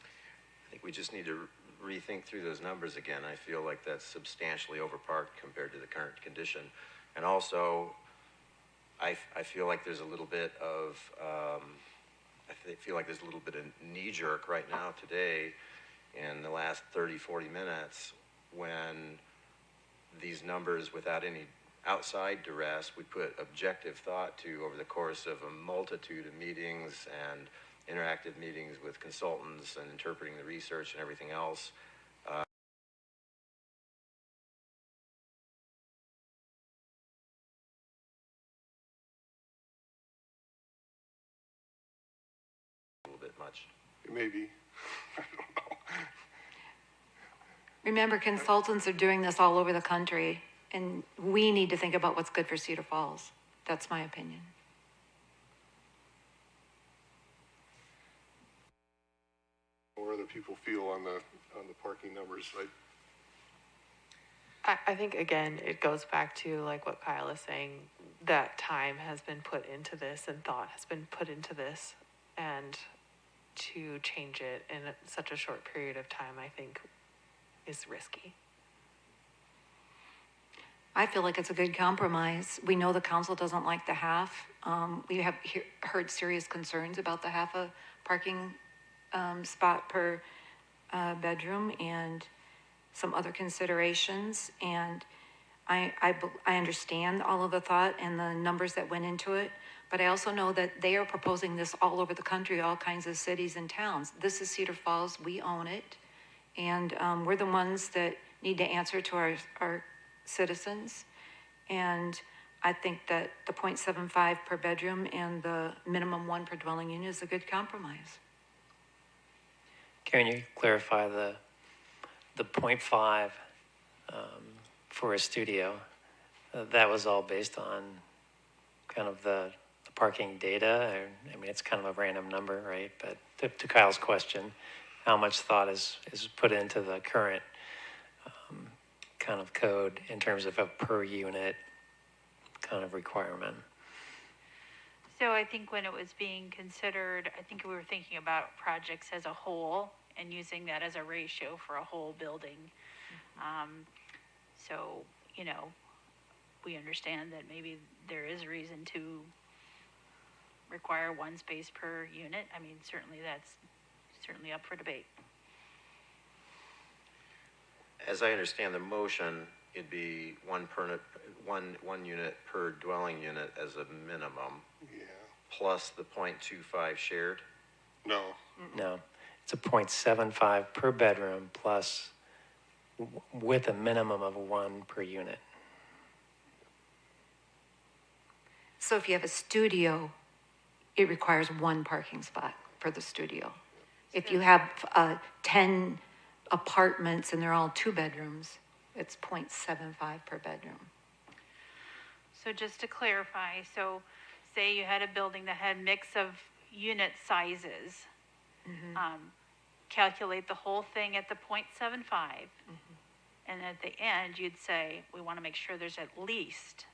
I think we just need to rethink through those numbers again. I feel like that's substantially overparked compared to the current condition. And also, I feel like there's a little bit of, feel like there's a little bit of knee jerk right now today in the last 30, 40 minutes when these numbers, without any outside duress, we put objective thought to over the course of a multitude of meetings and interactive meetings with consultants and interpreting the research and everything else. A little bit much. Maybe. I don't know. Remember, consultants are doing this all over the country, and we need to think about what's good for Cedar Falls. That's my opinion. Or other people feel on the parking numbers. I think again, it goes back to like what Kyle is saying, that time has been put into this and thought has been put into this, and to change it in such a short period of time, I think is risky. I feel like it's a good compromise. We know the council doesn't like the half. We have heard serious concerns about the half a parking spot per bedroom and some other considerations. And I understand all of the thought and the numbers that went into it, but I also know that they are proposing this all over the country, all kinds of cities and towns. This is Cedar Falls, we own it, and we're the ones that need to answer to our citizens. And I think that the 0.75 per bedroom and the minimum 1 per dwelling unit is a good compromise. Karen, you clarify the 0.5 for a studio. That was all based on kind of the parking data. I mean, it's kind of a random number, right? But to Kyle's question, how much thought is put into the current kind of code in terms of a per unit kind of requirement? So I think when it was being considered, I think we were thinking about projects as a whole and using that as a ratio for a whole building. So, we understand that maybe there is reason to require 1 space per unit. I mean, certainly that's certainly up for debate. As I understand the motion, it'd be one unit per dwelling unit as a minimum, Yeah. plus the 0.25 shared. No, No, it's a 0.75 per bedroom plus with a minimum of 1 per unit. So if you have a studio, it requires 1 parking spot for the studio. If you have 10 apartments and they're all 2 bedrooms, it's 0.75 per bedroom. So just to clarify, so say you had a building that had mix of unit sizes, calculate the whole thing at the 0.75, and at the end, you'd say, we want to make sure there's at least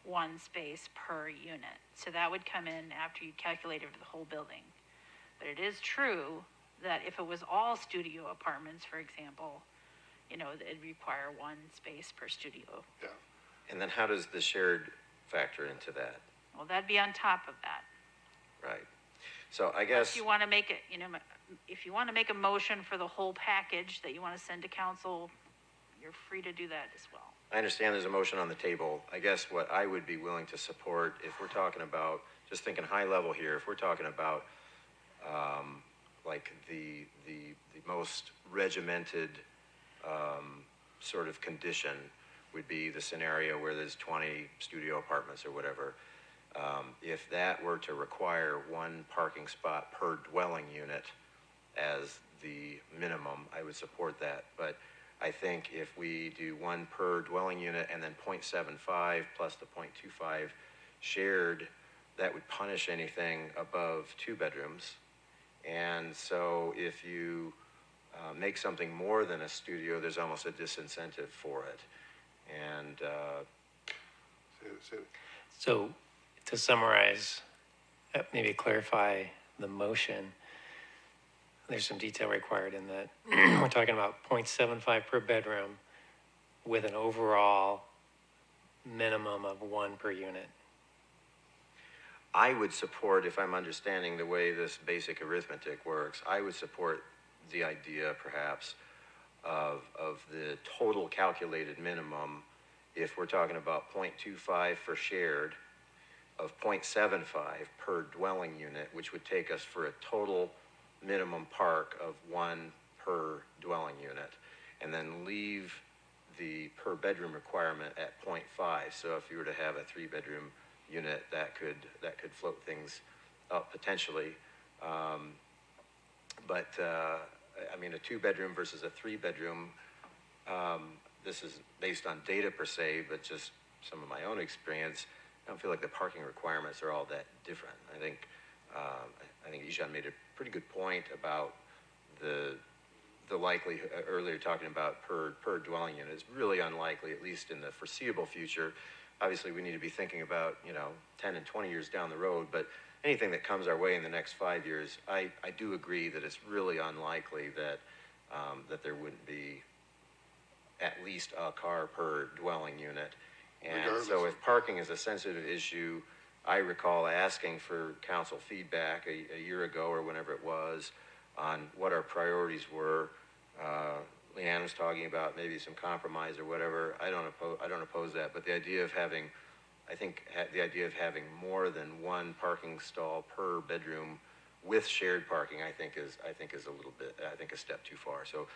1 space per unit. So that would come in after you calculated for the whole building. But it is true that if it was all studio apartments, for example, it'd require 1 space per studio. yeah. And then how does the shared factor into that? Well, that'd be on top of that. Right. So I If guess, you want to make it, if you want to make a motion for the whole package that you want to send to council, you're free to do that as well. I understand there's a motion on the table. I guess what I would be willing to support, if we're talking about, just thinking high level here, if we're talking about like the most regimented sort of condition would be the scenario where there's 20 studio apartments or whatever. If that were to require 1 parking spot per dwelling unit as the minimum, I would support that. But I think if we do 1 per dwelling unit and then 0.75 plus the 0.25 shared, that would punish anything above 2 bedrooms. And so if you make something more than a studio, there's almost a disincentive for it. And Say it. So to summarize, maybe clarify the motion, there's some detail required in that we're talking about 0.75 per bedroom with an overall minimum of 1 per unit. I would support, if I'm understanding the way this basic arithmetic works, I would support the idea perhaps of the total calculated minimum, if we're talking about 0.25 for shared, of 0.75 per dwelling unit, which would take us for a total minimum park of 1 per dwelling unit, and then leave the per bedroom requirement at 0.5. So if you were to have a 3-bedroom unit, that could float things up potentially. But I mean, a 2-bedroom versus a 3-bedroom, this is based on data per se, but just some of my own experience, I don't feel like the parking requirements are all that different. I think Ishan made a pretty good point about the the likelihood, earlier talking about per dwelling unit, it's really unlikely, at least in the foreseeable future. Obviously, we need to be thinking about, 10 and 20 years down the road, but anything that comes our way in the next 5 years, I do agree that it's really unlikely that, that there wouldn't be at least a car per dwelling unit. And so if parking is a sensitive issue, I recall asking for council feedback a year ago or whenever it was on what our priorities were. Leanne was talking about maybe some compromise or whatever. I don't oppose that, but the idea of having, the idea of having more than one parking stall per bedroom with shared parking, I think is a little bit, a step too far. So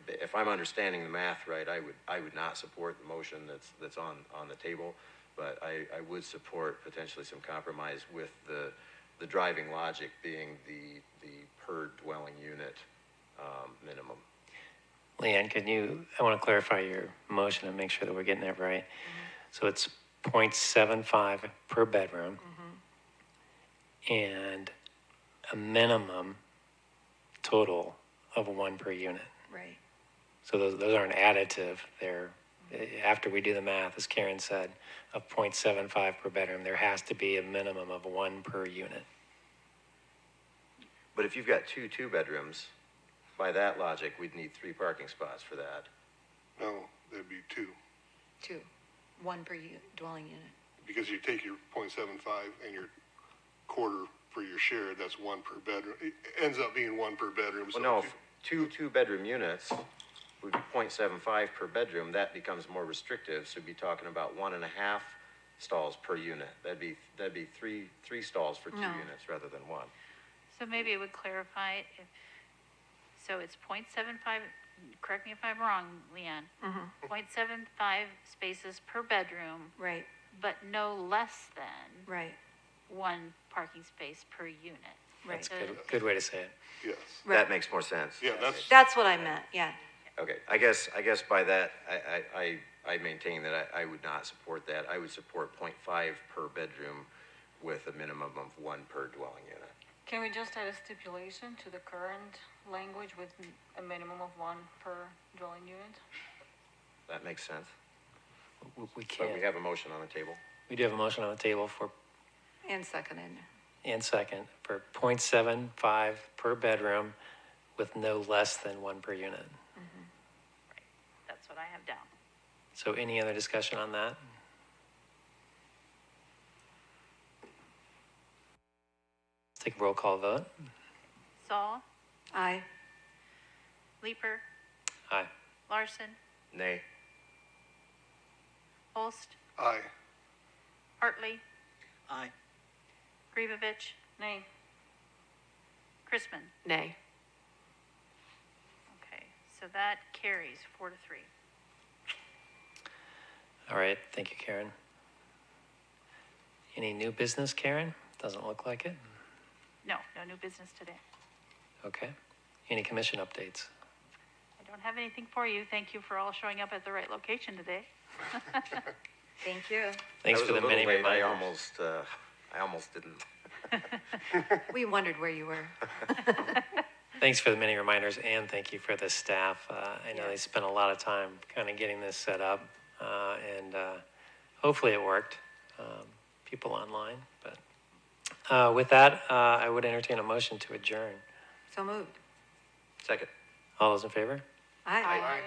if I'm understanding the math right, I would not support the motion that's on the table, but I would support potentially some compromise with the driving logic being the per dwelling unit minimum. Leanne, I want to clarify your motion and make sure that we're getting that right. So it's 0.75 per bedroom and a minimum total of 1 per unit. Right. So those aren't additive. They're, after we do the math, as Karen said, of 0.75 per bedroom, there has to be a minimum of 1 per unit. But if you've got two bedrooms, by that logic, we'd need 3 parking spots for that. No, that'd be 2, 2, 1 per dwelling unit. because you take your 0.75 and your quarter for your share, that's 1 per bedroom. It ends up being 1 per bedroom. Well, no, two bedroom units would be 0.75 per bedroom. That becomes more restrictive. So we'd be talking about 1.5 stalls per unit. That'd be three stalls for 2 units rather than 1. So maybe it would clarify if, so it's 0.75, correct me if I'm wrong, Leanne. 0.75 spaces per bedroom, Right, but no less than right, 1 parking space per unit. right. That's a good way to say it. Yes. That makes more sense. Yeah, That's what I meant, yeah. Okay, I guess by that, I maintain that I would not support that. I would support 0.5 per bedroom with a minimum of 1 per dwelling unit. Can we just add a stipulation to the current language with a minimum of 1 per dwelling unit? That makes sense. We But can't. we have a motion on the table. We do have a motion on the table for, And seconded. and second, for 0.75 per bedroom with no less than 1 per unit. That's what I have down. So any other discussion on that? Let's take a roll call vote. Saul, Aye. Leeper, Aye. Larson, Nay. Holst, Aye. Hartley, Aye. Gribovich, Nay. Chrisman. Nay. Okay, so that carries 4-3. All right, thank you, Karen. Any new business, Karen? Doesn't look like it. No new business today. Okay. Any commission updates? I don't have anything for you. Thank you for all showing up at the right location today. Thank you. Thanks That for was the a many little late. reminders. I almost didn't. We wondered where you were. Thanks for the many reminders, and thank you for the staff. I know they spent a lot of time kind of getting this set up, and hopefully it worked. People online, but with that, I would entertain a motion to adjourn. So moved. Second. All those in favor? Aye. Aye.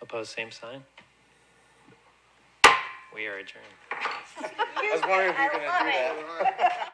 Opposed, same sign. We are adjourned. I was wondering if you were going to do that.